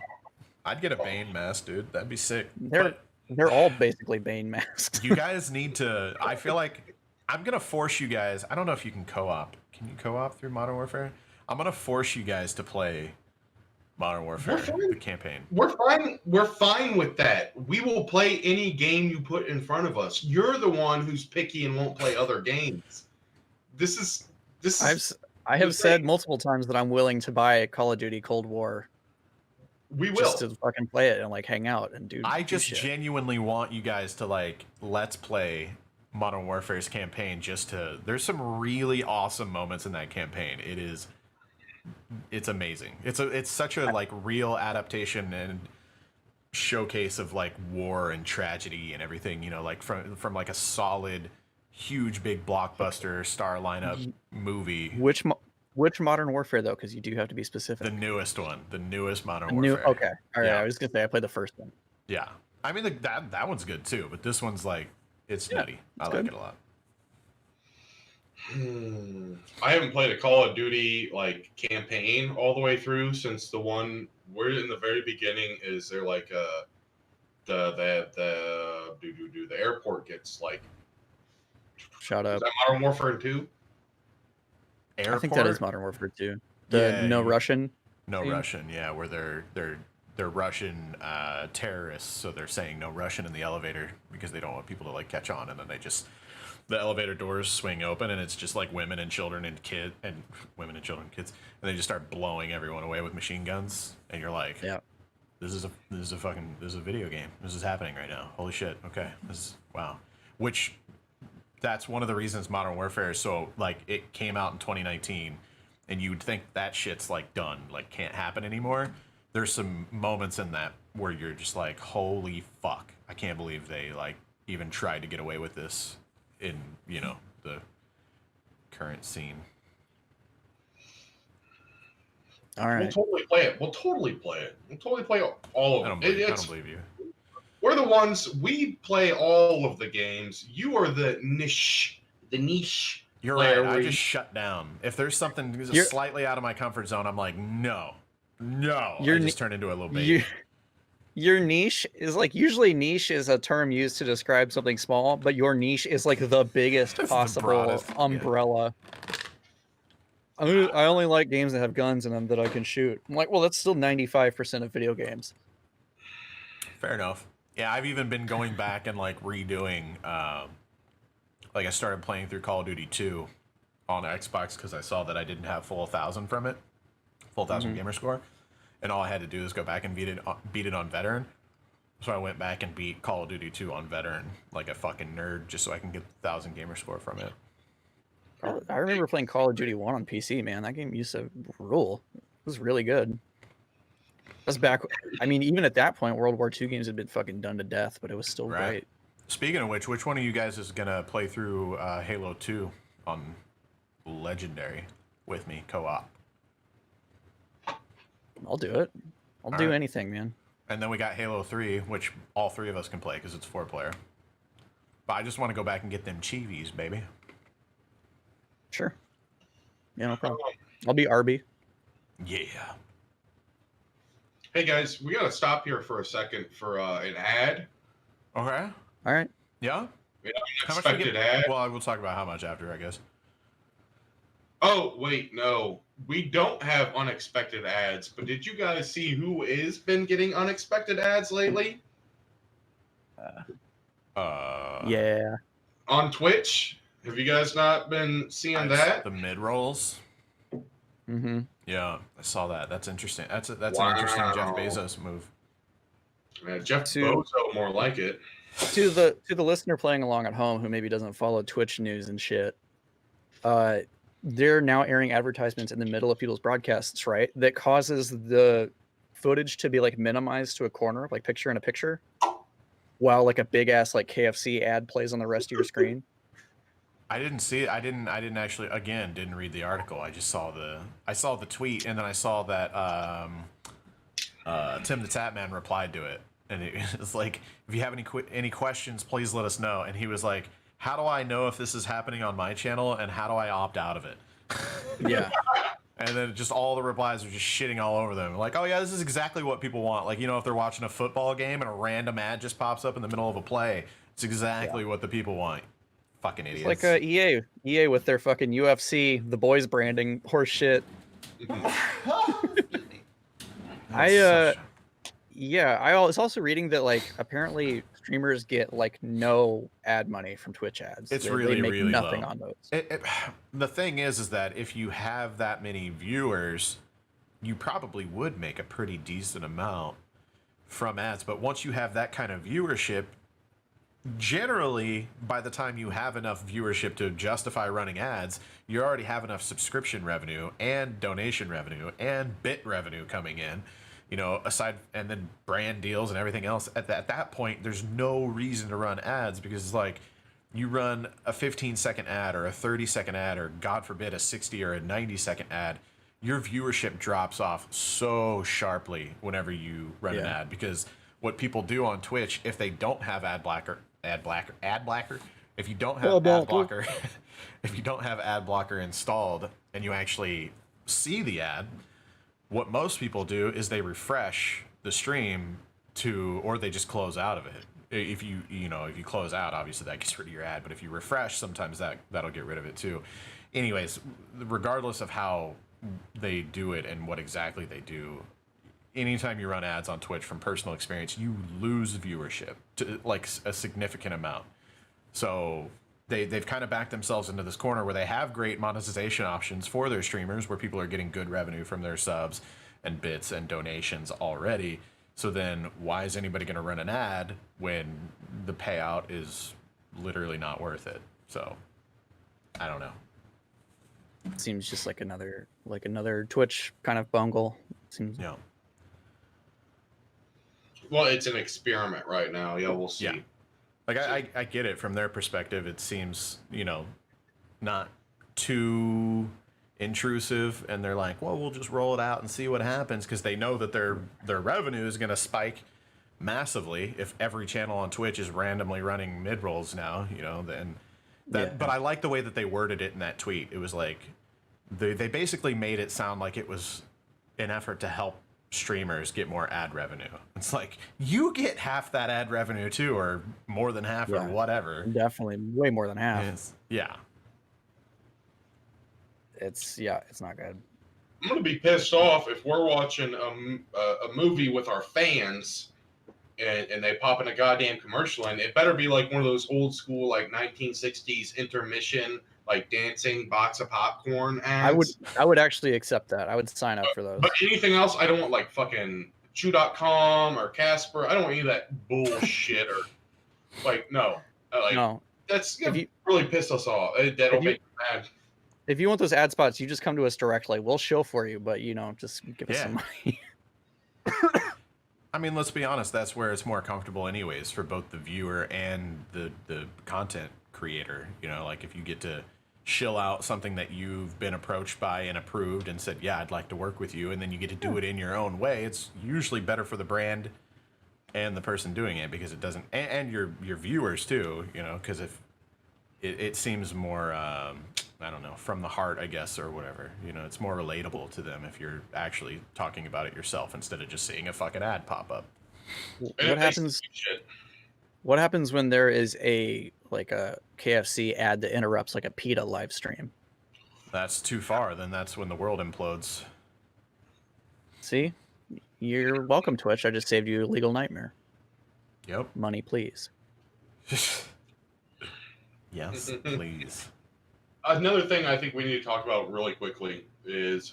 I'd get a Bane mask, dude. That'd be sick.
They're all basically Bane masks.
You guys need to. I feel like I'm gonna force you guys. I don't know if you can co-op. Can you co-op through Modern Warfare? I'm gonna force you guys to play Modern Warfare,
We're fine.
the campaign.
We're fine. We're fine with that. We will play any game you put in front of us. You're the one who's picky and won't play other games. This is.
I have
It's
said
great.
multiple times that I'm willing to buy Call of Duty Cold War
We will.
just to fucking play it and like hang out and do.
I
do
just
shit.
genuinely want you guys to like let's play Modern Warfare's campaign. Just to, there's some really awesome moments in that campaign. It's amazing. It's such a like real adaptation and showcase of like war and tragedy and everything. You know, like from like a solid, huge, big blockbuster star lineup movie.
Which Modern Warfare though? Because you do have to be specific.
The newest one, the newest Modern
New.
Warfare.
Okay. All right.
Yeah.
I was gonna say I played the first one.
Yeah, I mean that one's good too, but this one's like it's nutty. I like
good.
it a lot.
I haven't played a Call of Duty like campaign all the way through since the one we're in the very beginning. Is there like the airport gets like
Shut
is
up.
that Modern Warfare 2?
I think that is Modern Warfare 2. The
Yeah,
no
you-
Russian.
No
scene?
Russian, yeah, where they're they're Russian terrorists, so they're saying no Russian in the elevator because they don't want people to like catch on, and then the elevator doors swing open, and it's just like women and children and kids, and they just start blowing everyone away with machine guns, and you're like,
Yeah.
This is a video game. This is happening right now. Holy shit. Okay. Wow. Which, that's one of the reasons Modern Warfare is so, like, it came out in 2019, and you'd think that shit's, like, done, like, can't happen anymore. There's some moments in that where you're just like, holy fuck. I can't believe they, like, even tried to get away with this in, you know, the current scene.
All right.
We'll totally play it. We'll totally play all of them.
I don't believe you.
We're the ones, we play all of the games. You are the niche
You're
player.
right. I just shut down. If there's something slightly out of my comfort zone, I'm like, no. I just turn into a little baby.
Your niche is like, usually niche is a term used to describe something small, but your niche is like the biggest possible
broadest,
umbrella. I only like games that have guns in them that I can shoot. I'm like, well, that's still 95% of video games.
Fair enough. Yeah, I've even been going back and like redoing. Like I started playing through Call of Duty 2 on Xbox because I saw that I didn't have full 1,000 from it, full 1,000 gamer score, and all I had to do is go back and beat it on veteran. So I went back and beat Call of Duty 2 on veteran like a fucking nerd, just so I can get the 1,000 gamer score from it.
I remember playing Call of Duty 1 on PC, man. That game used to rule. It was really good. That's back. I mean, even at that point, World War II games had been fucking done to death, but it was still great.
Speaking of which one of you guys is gonna play through Halo 2 on Legendary with me, co-op?
I'll do it. I'll do anything, man.
And then we got Halo 3, which all three of us can play because it's 4-player. But I just want to go back and get them chivis, baby.
Sure. Yeah, no problem. I'll be Arby.
Yeah.
Hey guys, we gotta stop here for a second for an ad.
Okay.
All right.
Yeah?
How much we get? Ad.
Well, we'll talk about how much after, I guess.
Oh, wait, no. We don't have unexpected ads, but did you guys see who has been getting unexpected ads lately?
Yeah.
On Twitch? Have you guys not been seeing that?
The mid-rolls?
Mm-hmm.
Yeah, I saw that. That's interesting. That's an interesting Jeff Bezos move.
Jeff Bozo, more like it.
To the listener playing along at home who maybe doesn't follow Twitch news and shit, they're now airing advertisements in the middle of people's broadcasts, right? That causes the footage to be like minimized to a corner, like picture in a picture, while like a big ass like KFC ad plays on the rest of your screen.
I didn't see it. I didn't actually, again, didn't read the article. I just saw the tweet, and then I saw that Tim the Tatman replied to it, and it was like, if you have any questions, please let us know. And he was like, how do I know if this is happening on my channel, and how do I opt out of it?
Yeah.
And then just all the replies are just shitting all over them. Like, oh yeah, this is exactly what people want. Like, you know, if they're watching a football game and a random ad just pops up in the middle of a play, it's exactly what the people want. Fucking idiots.
It's like EA with their fucking UFC, the boys branding horse shit. I was also reading that like apparently streamers get like no ad money from Twitch ads.
It's
they
really
make nothing
low
on those.
The thing is that if you have that many viewers, you probably would make a pretty decent amount from ads. But once you have that kind of viewership, generally, by the time you have enough viewership to justify running ads, you already have enough subscription revenue and donation revenue and bit revenue coming in, you know, aside, and then brand deals and everything else. At that point, there's no reason to run ads, because it's like you run a 15-second ad or a 30-second ad or, God forbid, a 60 or a 90-second ad, your viewership drops off so sharply whenever you run an ad, because what people do on Twitch, if they don't have ad blocker, if you don't have if you don't have ad blocker installed and you actually see the ad, what most people do is they refresh the stream or they just close out of it. If you close out, obviously that gets rid of your ad, but if you refresh, sometimes that'll get rid of it too. Anyways, regardless of how they do it and what exactly they do, anytime you run ads on Twitch, from personal experience, you lose viewership to like a significant amount. So they've kind of backed themselves into this corner where they have great monetization options for their streamers, where people are getting good revenue from their subs and bits and donations already. So then why is anybody going to run an ad when the payout is literally not worth it? So I don't know.
It seems just like another Twitch kind of bungle. Seems.
Yeah.
Well, it's an experiment right now. Yeah, we'll see.
Yeah. Like I get it from their perspective. It seems, not too intrusive, and they're like, well, we'll just roll it out and see what happens, because they know that their revenue is going to spike massively if every channel on Twitch is randomly running mid rolls now. Then that. Yeah. But I like the way that they worded it in that tweet. It was like they basically made it sound like it was an effort to help streamers get more ad revenue. It's like, you get half that ad revenue too, or more than half, or whatever.
Definitely way more than half.
Yeah.
It's not good.
I'm gonna be pissed off if we're watching a movie with our fans and they pop in a goddamn commercial, and it better be like one of those old school like 1960s intermission like dancing box of popcorn ads.
I would actually accept that. I would sign up for those.
But anything else, I don't want like fucking Chew.com or Casper. I don't want any of that bullshit or like no. That's really pissed us off. That'll make me mad.
If you want those ad spots, you just come to us directly. We'll shill for you, but just give us some money.
I mean, let's be honest. That's where it's more comfortable, anyways, for both the viewer and the content creator. Like if you get to shill out something that you've been approached by and approved and said, yeah, I'd like to work with you, and then you get to do it in your own way, it's usually better for the brand and the person doing it, because it doesn't, and your viewers too, because if it seems more, I don't know, from the heart, I guess, or whatever, it's more relatable to them if you're actually talking about it yourself instead of just seeing a fucking ad pop up.
What happens when there is a KFC ad that interrupts like a PETA live stream?
That's too far. Then that's when the world implodes.
See? You're welcome, Twitch. I just saved you a legal nightmare.
Yep.
Money, please.
Yes, please.
Another thing I think we need to talk about really quickly is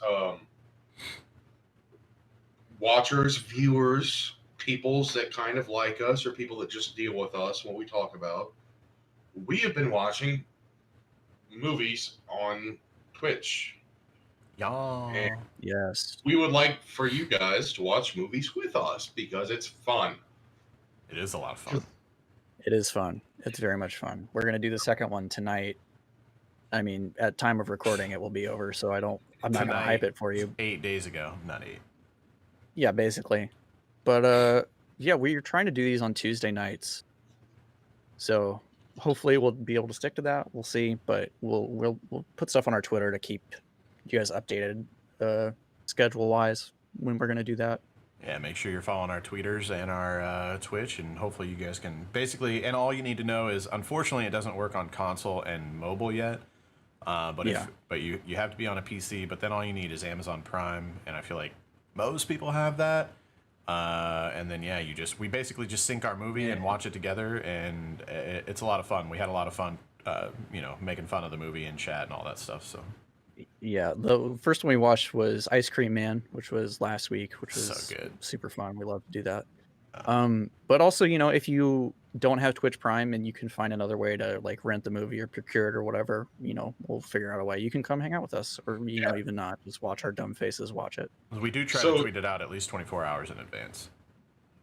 watchers, viewers, peoples that kind of like us, or people that just deal with us when we talk about. We have been watching movies on Twitch.
Yeah.
Yes.
We would like for you guys to watch movies with us because it's fun.
It is a lot of fun.
It is fun. It's very much fun. We're going to do the second one tonight. I mean, at time of recording, it will be over, so I'm not going to hype it for you.
8 days ago, not 8.
Yeah, basically. But we're trying to do these on Tuesday nights. So hopefully we'll be able to stick to that. We'll see, but we'll put stuff on our Twitter to keep you guys updated schedule wise when we're going to do that.
Yeah, make sure you're following our tweeters and our Twitch, and hopefully you guys can basically, and all you need to know is, unfortunately, it doesn't work on console and mobile yet. But you have to be on a PC, but then all you need is Amazon Prime, and I feel like most people have that. And then we basically just sync our movie and watch it together, and it's a lot of fun. We had a lot of fun, making fun of the movie in chat and all that stuff. So
yeah, the first one we watched was Ice Cream Man, which was last week, which was
so good, super
fun. We love to do that. But also, if you don't have Twitch Prime and you can find another way to like rent the movie or procure it or whatever, we'll figure out a way. You can come hang out with us, or even not, just watch our dumb faces watch it.
We do try to tweet it out at least 24 hours in advance.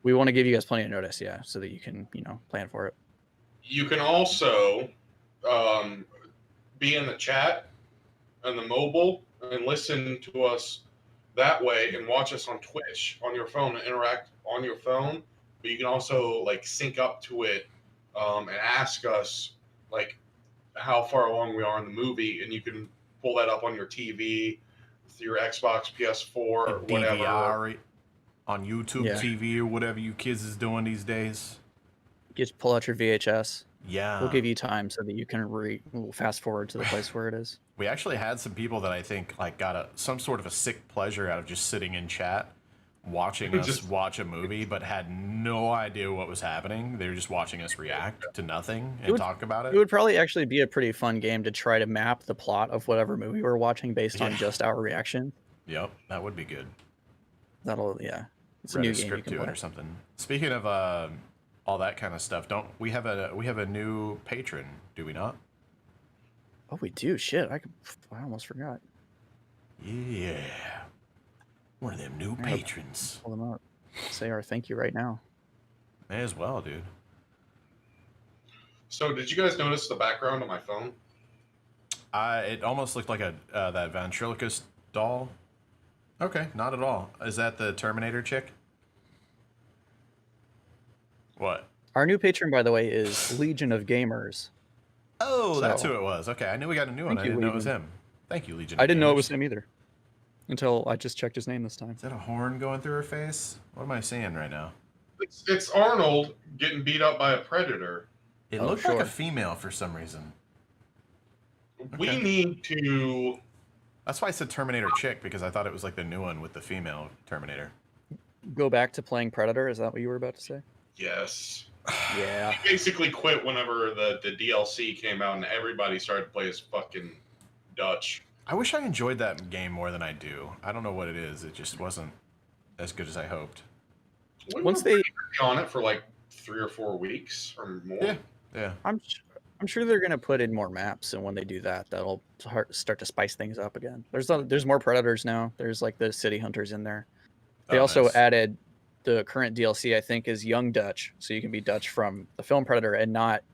We want to give you guys plenty of notice, so that you can plan for it.
You can also be in the chat on the mobile and listen to us that way, and watch us on Twitch on your phone and interact on your phone. But you can also like sync up to it and ask us like how far along we are in the movie, and you can pull that up on your TV, your Xbox, PS4, or whatever.
DVR on YouTube TV or whatever you kids is doing these days.
Just pull out your VHS.
Yeah.
We'll give you time so that you can fast forward to the place where it is.
We actually had some people that I think like got some sort of a sick pleasure out of just sitting in chat watching us watch a movie, but had no idea what was happening. They were just watching us react to nothing and talk about it.
It would probably actually be a pretty fun game to try to map the plot of whatever movie we're watching based on just our reaction.
Yep, that would be good.
It's a new game you can play
or something. Speaking of all that kind of stuff, don't we have a new patron? Do we not?
Oh, we do. Shit, I almost forgot.
Yeah, one of them new patrons.
Pull them up. Say our thank you right now.
May as well, dude.
So, did you guys notice the background on my phone?
It almost looked like that ventriloquist doll. Okay, not at all. Is that the Terminator chick? What?
Our new patron, by the way, is Legion of Gamers.
Oh, that's who it was. Okay, I knew we got a new one. I didn't know it was him. Thank you, Legion.
I didn't know it was him either until I just checked his name this time.
Is that a horn going through her face? What am I seeing right now?
It's Arnold getting beat up by a predator.
It looked like a female for some reason.
We need to...
That's why I said Terminator chick, because I thought it was like the new one with the female Terminator.
Go back to playing Predator? Is that what you were about to say?
Yes.
Yeah.
He basically quit whenever the DLC came out and everybody started to play as fucking Dutch.
I wish I enjoyed that game more than I do. I don't know what it is. It just wasn't as good as I hoped.
Once they on it for like 3 or 4 weeks or more.
Yeah.
I'm sure they're gonna put in more maps, and when they do that, that'll start to spice things up again. There's more predators now. There's like the city hunters in there. They also added the current DLC. I think is Young Dutch, so you can be Dutch from the film Predator and not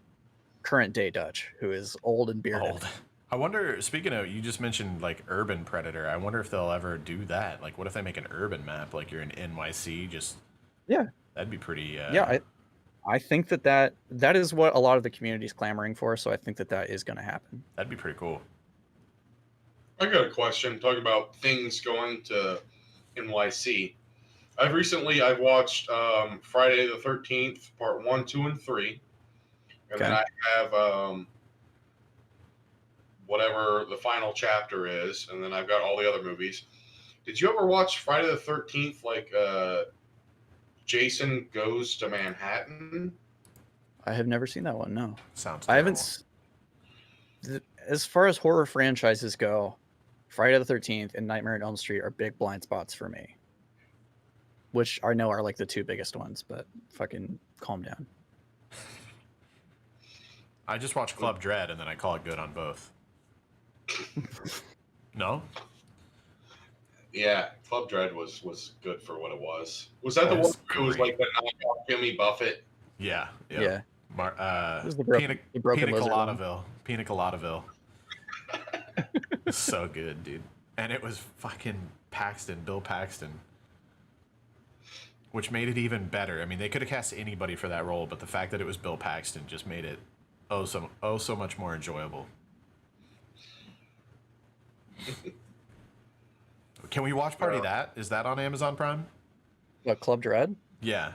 current day Dutch, who is old and bearded.
I wonder. Speaking of, you just mentioned like urban Predator. I wonder if they'll ever do that. Like, what if they make an urban map, like you're in NYC? That'd be pretty.
I think that is what a lot of the community is clamoring for, so I think that is going to happen.
That'd be pretty cool.
I got a question talking about things going to NYC. I've watched Friday the 13th, part 1, 2, and 3. And then I have whatever the final chapter is, and then I've got all the other movies. Did you ever watch Friday the 13th, like Jason Goes to Manhattan?
I have never seen that one, no.
Sounds
terrible. I haven't... As far as horror franchises go, Friday the 13th and Nightmare on Elm Street are big blind spots for me. Which I know are like the two biggest ones, but fucking calm down.
I just watched Club Dread and then I call it good on both. No?
Yeah, Club Dread was good for what it was. Was that the one who was like the knockoff Jimmy Buffett?
Yeah.
It was the broken
Pina Coladaville. Pina Coladaville. So good, dude. And it was fucking Bill Paxton. Which made it even better. I mean, they could have cast anybody for that role, but the fact that it was Bill Paxton just made it so much more enjoyable. Can we watch Party That? Is that on Amazon Prime?
What, Club Dread?
Yeah.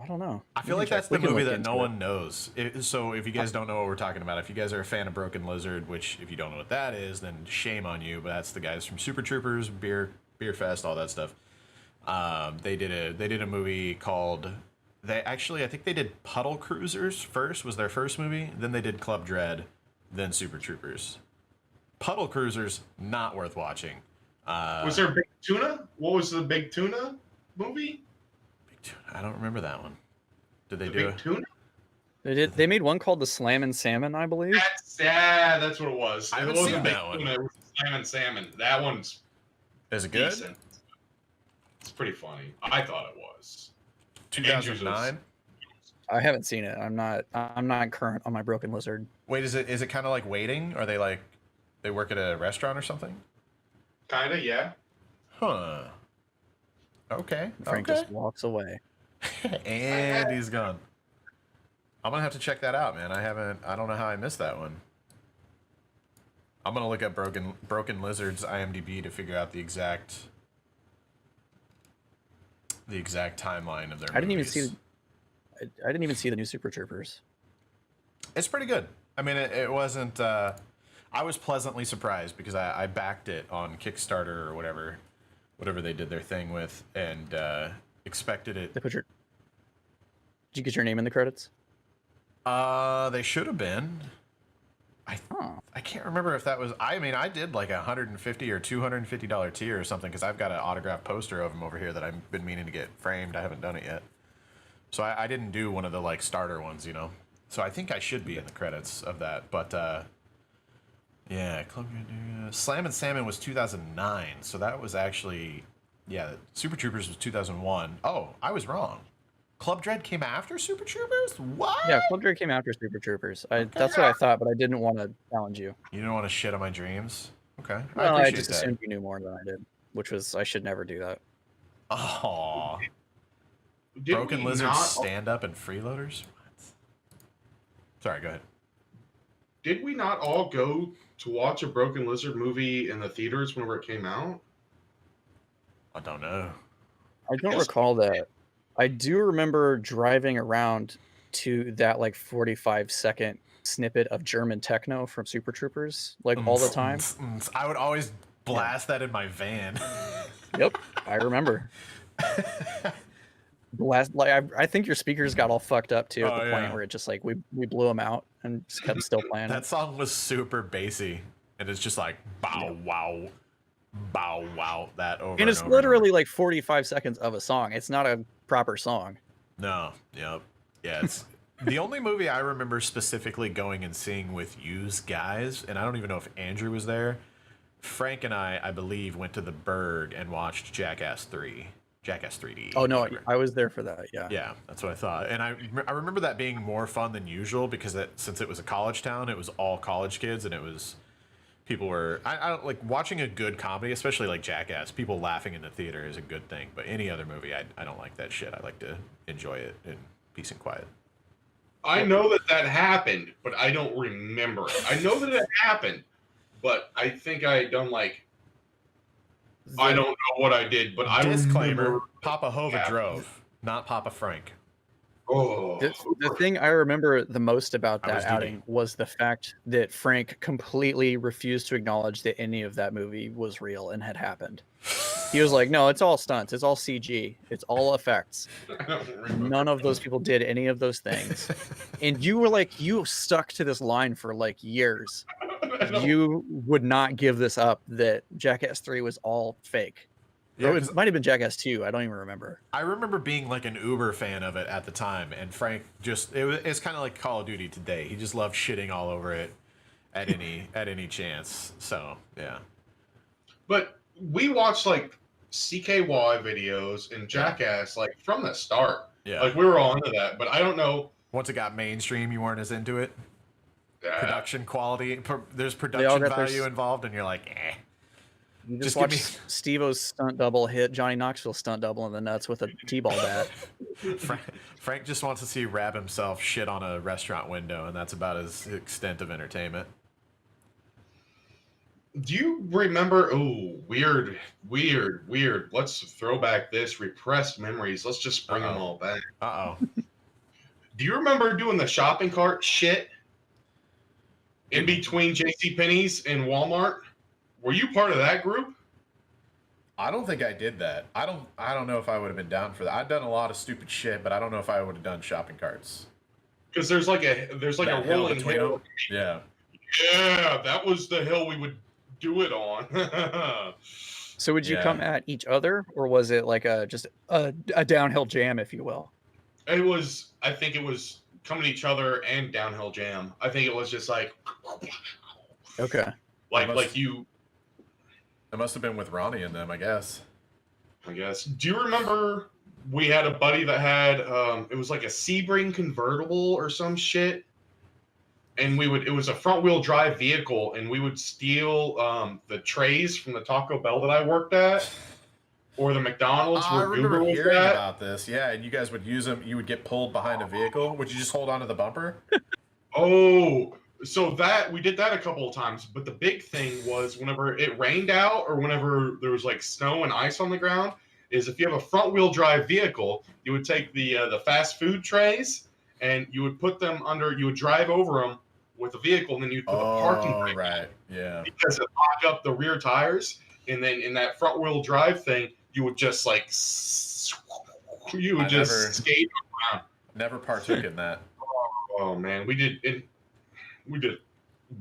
I don't know.
I feel like that's the movie that no one knows. So if you guys don't know what we're talking about, if you guys are a fan of Broken Lizard, which if you don't know what that is, then shame on you. But that's the guys from Super Troopers, Beer Fest, all that stuff. They did a movie called. I think they did Puddle Cruisers first. Was their first movie. Then they did Club Dread, then Super Troopers. Puddle Cruisers not worth watching.
Was there Big Tuna? What was the Big Tuna movie?
Big Tuna. I don't remember that one. Did they do
Big Tuna?
They made one called the Slammin' Salmon, I believe.
That's what it was.
I haven't seen that one.
It was Slammin' Salmon. That one's
is it good?
Decent. It's pretty funny. I thought it was.
2009.
I haven't seen it. I'm not current on my Broken Lizard.
Wait, is it kind of like Waiting? Are they work at a restaurant or something?
Kinda, yeah.
Huh. Okay.
Frank just walks away.
And he's gone. I'm gonna have to check that out, man. I don't know how I missed that one. I'm gonna look at Broken Lizard's IMDb to figure out the exact timeline of their movies. I
didn't even see the new Super Troopers.
It's pretty good. I mean, it wasn't. I was pleasantly surprised because I backed it on Kickstarter or whatever whatever they did their thing with, and expected it.
Did you get your name in the credits?
They should have been. I can't remember if that was. I mean, I did like $150 or $250 tier or something because I've got an autographed poster of him over here that I've been meaning to get framed. I haven't done it yet, so I didn't do one of the like starter ones, you know. So I think I should be in the credits of that, but yeah, Slam and Salmon was 2009, so that was actually Super Troopers was 2001. Oh, I was wrong. Club Dread came after Super Troopers? What?
Yeah, Club Dread came after Super Troopers. That's what I thought, but I didn't want to challenge you.
You didn't want to shit on my dreams? Okay.
Well, I just
that.
assumed you knew more than I did, which was I should never do that.
Oh. Broken Lizard stand up and freeloaders? What? Sorry, go ahead.
Did we not all go to watch a Broken Lizard movie in the theaters whenever it came out?
I don't know.
I don't recall that. I do remember driving around to that like 45-second snippet of German techno from Super Troopers like all the time.
I would always blast that in my van.
Yep, I remember. I think your speakers got all fucked up too at the point where it just like we blew them out and just kept still playing.
That song was super bassy, and it's just like bow wow, bow wow. That over
and it's literally like 45 seconds of a song. It's not a proper song.
No. Yep. Yeah. It's the only movie I remember specifically going and seeing with you guys, and I don't even know if Andrew was there. Frank and I believe, went to the Berg and watched Jackass 3. Jackass 3D.
Oh, no, I was there for that, yeah.
Yeah, that's what I thought. And I remember that being more fun than usual because since it was a college town, it was all college kids, and it was... People were... I don't like watching a good comedy, especially like Jackass. People laughing in the theater is a good thing, but any other movie, I don't like that shit. I like to enjoy it in peace and quiet.
I know that happened, but I don't remember it. I know that it happened, but I think I had done like... I don't know what I did, but I
disclaimer: Papa Hova drove, not Papa Frank.
Oh,
the thing I remember the most about that outing was the fact that Frank completely refused to acknowledge that any of that movie was real and had happened. He was like, "No, it's all stunts. It's all CG. It's all effects. None of those people did any of those things." And you were like, you stuck to this line for like years. You would not give this up that Jackass 3 was all fake. Yeah, or it might have been Jackass 2. I don't even remember.
I remember being like an uber fan of it at the time, and Frank it's kind of like Call of Duty today. He just loved shitting all over it at any chance. So yeah.
But we watched like CKY videos and Jackass like from the start.
Yeah.
Like we were all into that, but I don't know.
Once it got mainstream, you weren't as into it. Production quality, there's
production
value involved, and you're like, eh.
You just watch Steve-O's stunt double hit Johnny Knoxville's stunt double in the nuts with a T-ball bat.
Frank just wants to see Rab himself shit on a restaurant window, and that's about his extent of entertainment.
Do you remember? Oh, weird. Let's throw back this repressed memories. Let's just bring them all back. Do you remember doing the shopping cart shit in between JCPenney's and Walmart? Were you part of that group?
I don't think I did that. I don't know if I would have been down for that. I've done a lot of stupid shit, but I don't know if I would have done shopping carts.
Because there's like a rolling hill.
Yeah.
Yeah, that was the hill we would do it on.
So would you come at each other, or was it like just a downhill jam, if you will?
I think it was coming at each other and downhill jam. I think it was just like...
Okay.
Like you...
It must have been with Ronnie and them, I guess.
Do you remember we had a buddy that had it was like a Sebring convertible or some shit, and it was a front wheel drive vehicle, and we would steal the trays from the Taco Bell that I worked at, or the McDonald's where Goober was
hearing
at.
About this, yeah, and you guys would use them. You would get pulled behind a vehicle. Would you just hold onto the bumper?
Oh. So we did that a couple of times, but the big thing was whenever it rained out or whenever there was like snow and ice on the ground, is if you have a front wheel drive vehicle, you would take the fast food trays and you would put them you would drive over them with a vehicle, and then you'd put a parking brake.
Right. Yeah.
Because it locked up the rear tires. and then in that front wheel drive thing, you would just like skate around.
Never partook in that.
Oh man, we did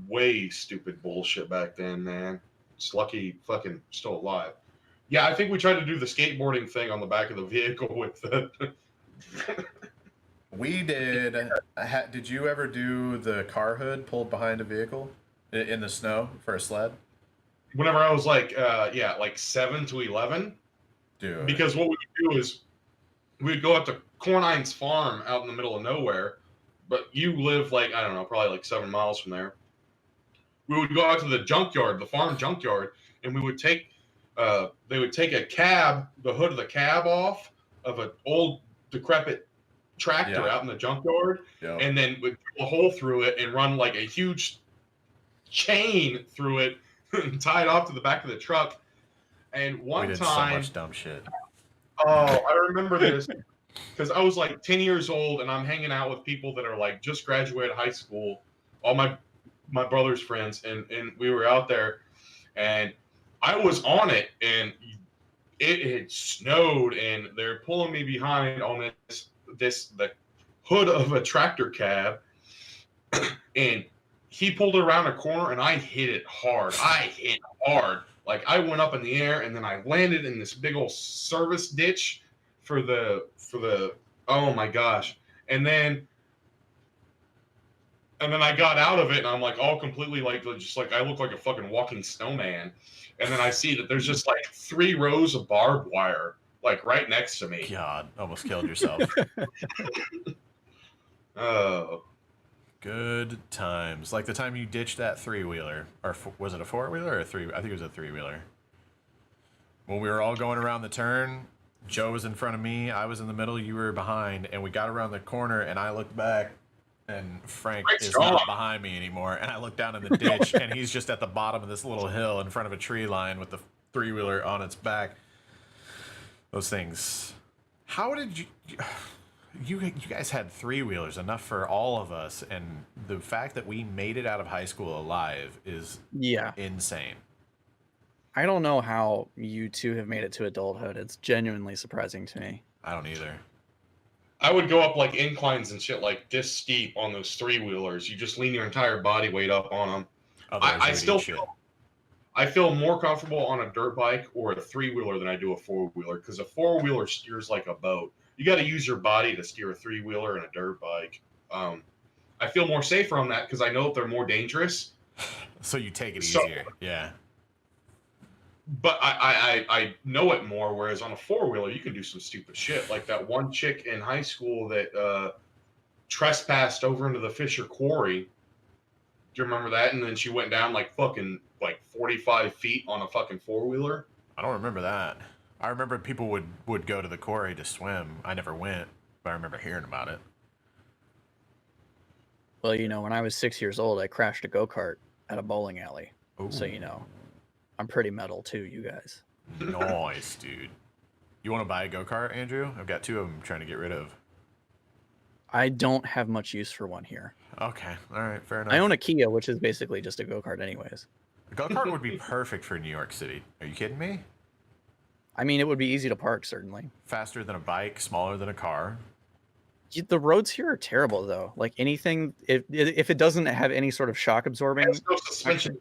way stupid bullshit back then, man. It's lucky fucking still alive. Yeah, I think we tried to do the skateboarding thing on the back of the vehicle with the.
We did. Did you ever do the car hood pulled behind a vehicle in the snow for a sled?
Whenever I was like, like 7 to 11.
Dude.
Because what we would do is we would go up to Cornine's farm out in the middle of nowhere, but you live like, I don't know, probably like 7 miles from there. We would go out to the junkyard, the farm junkyard, and we would take, they would take a cab, the hood of the cab off of an old decrepit tractor out in the junkyard, and then would drill a hole through it and run like a huge chain through it and tie it off to the back of the truck. And one
we did
time,
so much dumb shit.
Oh, I remember this because I was like 10 years old and I'm hanging out with people that are like just graduated high school, all my brother's friends, and we were out there and I was on it and it had snowed and they're pulling me behind on the hood of a tractor cab and he pulled it around a corner and I hit it hard. Like I went up in the air and then I landed in this big old service ditch for the oh my gosh. And then I got out of it and I'm like all completely like just like I look like a fucking walking snowman. And then I see that there's just like 3 rows of barbed wire like right next to me.
God, almost killed yourself.
Oh.
Good times. Like the time you ditched that 3-wheeler. Or was it a 4-wheeler or a 3? I think it was a 3-wheeler. When we were all going around the turn, Joe was in front of me, I was in the middle, you were behind, and we got around the corner and I looked back and Frank is not behind me anymore. And I looked down in the ditch and he's just at the bottom of this little hill in front of a tree line with the 3-wheeler on its back. Those things. How did you... You guys had 3-wheelers, enough for all of us, and the fact that we made it out of high school alive is insane.
I don't know how you two have made it to adulthood. It's genuinely surprising to me.
I don't either.
I would go up like inclines and shit like this steep on those 3-wheelers. You just lean your entire body weight up on them. I feel more comfortable on a dirt bike or a 3-wheeler than I do a 4-wheeler because a 4-wheeler steers like a boat. You got to use your body to steer a 3-wheeler and a dirt bike. I feel more safer on that because I know that they're more dangerous.
So you take it easier, yeah.
But I know it more, whereas on a 4-wheeler, you can do some stupid shit. Like that one chick in high school that trespassed over into the Fisher Quarry. Do you remember that? And then she went down like fucking like 45 feet on a fucking 4-wheeler.
I don't remember that. I remember people would go to the quarry to swim. I never went, but I remember hearing about it.
Well, you know, when I was 6 years old, I crashed a go-kart at a bowling alley.
Ooh.
So, you know, I'm pretty metal too, you guys.
Nice, dude. You want to buy a go-kart, Andrew? I've got 2 of them I'm trying to get rid of.
I don't have much use for one here.
Okay, all right, fair enough.
I own a Kia, which is basically just a go-kart anyways.
A go-kart would be perfect for New York City. Are you kidding me?
I mean, it would be easy to park, certainly.
Faster than a bike, smaller than a car.
The roads here are terrible, though. Like anything, if it doesn't have any sort of shock absorbing,
no suspension.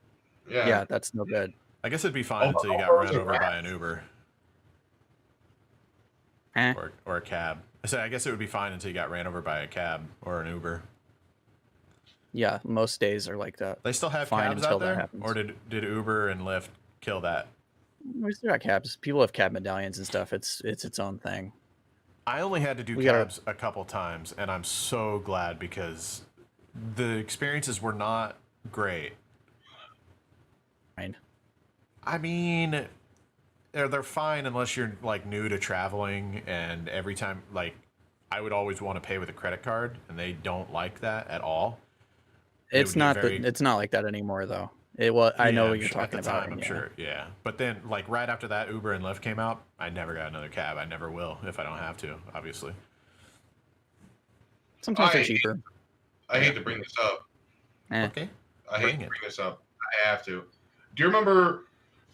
Yeah, that's no good.
I guess it'd be fine until you got run over by an Uber. Or a cab. I guess it would be fine until you got ran over by a cab or an Uber.
Yeah, most days are like that.
They still have cabs out there? Or did Uber and Lyft kill that?
We still got cabs. People have cab medallions and stuff. It's its own thing.
I only had to do cabs a couple times, and I'm so glad because the experiences were not great.
Fine.
I mean, they're fine unless you're like new to traveling, and every time like I would always want to pay with a credit card, and they don't like that at all.
It's not it's not like that anymore, though. I know what you're talking
at the
about.
time, I'm sure, yeah. But then, like right after that, Uber and Lyft came out. I never got another cab. I never will if I don't have to, obviously.
Sometimes they're cheaper.
I hate to bring this up.
Okay.
I hate to bring this up. I have to. Do you remember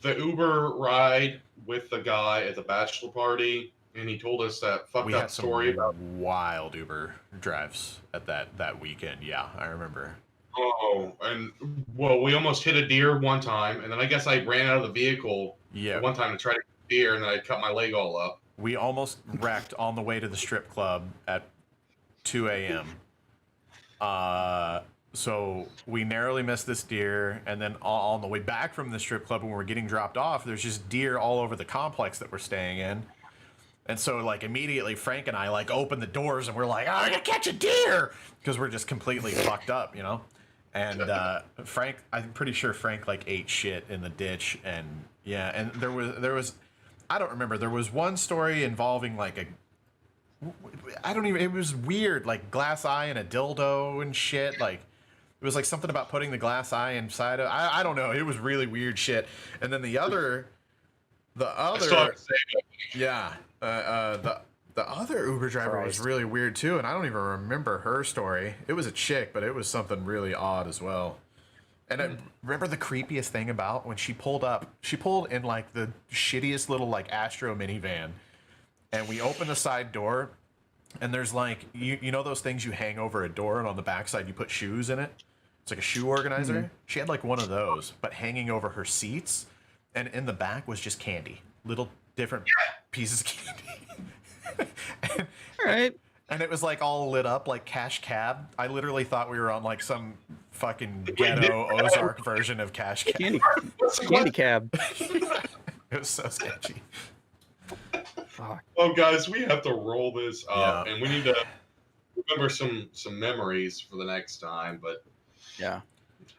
the Uber ride with the guy at the bachelor party, and he told us that fucked
We
up
had some
story about.
wild Uber drives at that weekend. Yeah, I remember.
Oh, and well, we almost hit a deer one time, and then I guess I ran out of the vehicle
Yeah,
one time to try to get a deer, and then I cut my leg all up.
we almost wrecked on the way to the strip club at 2 a.m. So we narrowly missed this deer, and then on the way back from the strip club when we're getting dropped off, there's just deer all over the complex that we're staying in. And so, like, immediately Frank and I, like, open the doors and we're like, I'm gonna catch a deer! Because we're just completely fucked up, you know? And Frank, I'm pretty sure Frank, like, ate shit in the ditch. And, yeah, and there was, I don't remember, there was one story involving, like, it was weird, like, glass eye and a dildo and shit, like, it was, like, something about putting the glass eye inside of, I don't know, it was really weird shit. And then the other,
I still have to say that.
yeah, the other Uber driver was really weird too, and I don't even remember her story. It was a chick, but it was something really odd as well. And I remember the creepiest thing about when she pulled up. She pulled in like the shittiest little like Astro minivan, and we opened the side door, and there's like you know those things you hang over a door, and on the backside you put shoes in it. It's like a shoe organizer. Mm-hmm. She had like one of those, but hanging over her seats, and in the back was just candy, little different pieces of candy.
All right.
And it was like all lit up like Cash Cab. I literally thought we were on like some fucking ghetto Ozark version of Cash Cab.
Candy cab.
It was so sketchy.
Fuck.
Oh, guys, we have to roll this up,
Yeah.
and we need to remember some memories for the next time. But
yeah,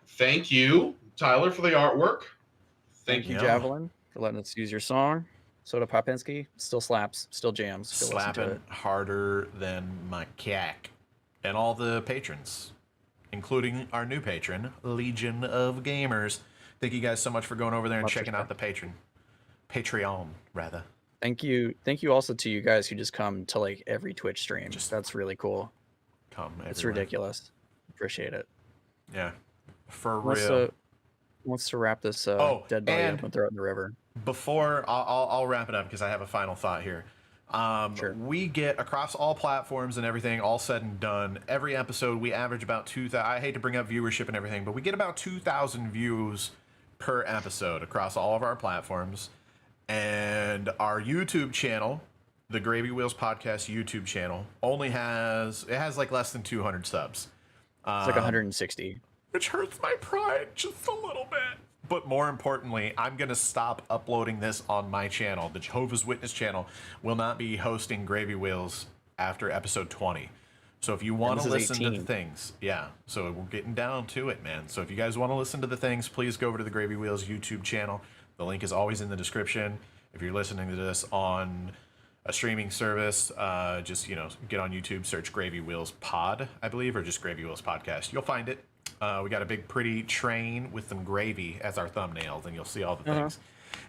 thank you, Tyler, for the artwork.
Thank you, Javelin, for letting us use your song. Soda Popinski still slaps, still jams.
Slapping harder than my cack. And all the patrons, including our new patron, Legion of Gamers. Thank you guys so much for going over there and checking out the Patreon, rather.
Thank you also to you guys who just come to like every Twitch stream. That's really cool.
Come everywhere.
It's ridiculous. Appreciate it.
Yeah, for real.
Wants to wrap this dead body up and throw it in the river.
Before I'll wrap it up because I have a final thought here. Sure. We get across all platforms and everything, all said and done. Every episode we average about 2,000. I hate to bring up viewership and everything, but we get about 2,000 views per episode across all of our platforms. And our YouTube channel, the Gravy Wheels Podcast YouTube channel, only has like less than 200 subs.
It's like 160.
Which hurts my pride just a little bit. But more importantly, I'm going to stop uploading this on my channel. The Jehovah's Witness channel will not be hosting Gravy Wheels after episode 20. So if you want to listen to the things, so we're getting down to it, man. So if you guys want to listen to the things, please go over to the Gravy Wheels YouTube channel. The link is always in the description. If you're listening to this on a streaming service, just, get on YouTube, search Gravy Wheels Pod, I believe, or just Gravy Wheels Podcast. You'll find it. We got a big, pretty train with some gravy as our thumbnails, and you'll see all the things.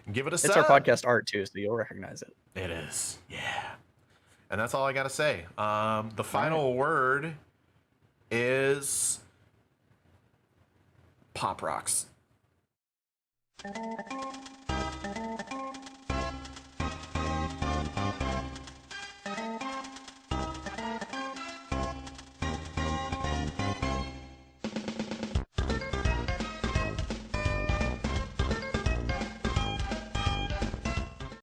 And give it a sub.
It's our podcast art, too, so you'll recognize it.
It is. Yeah. And that's all I got to say. The final word is Pop Rocks.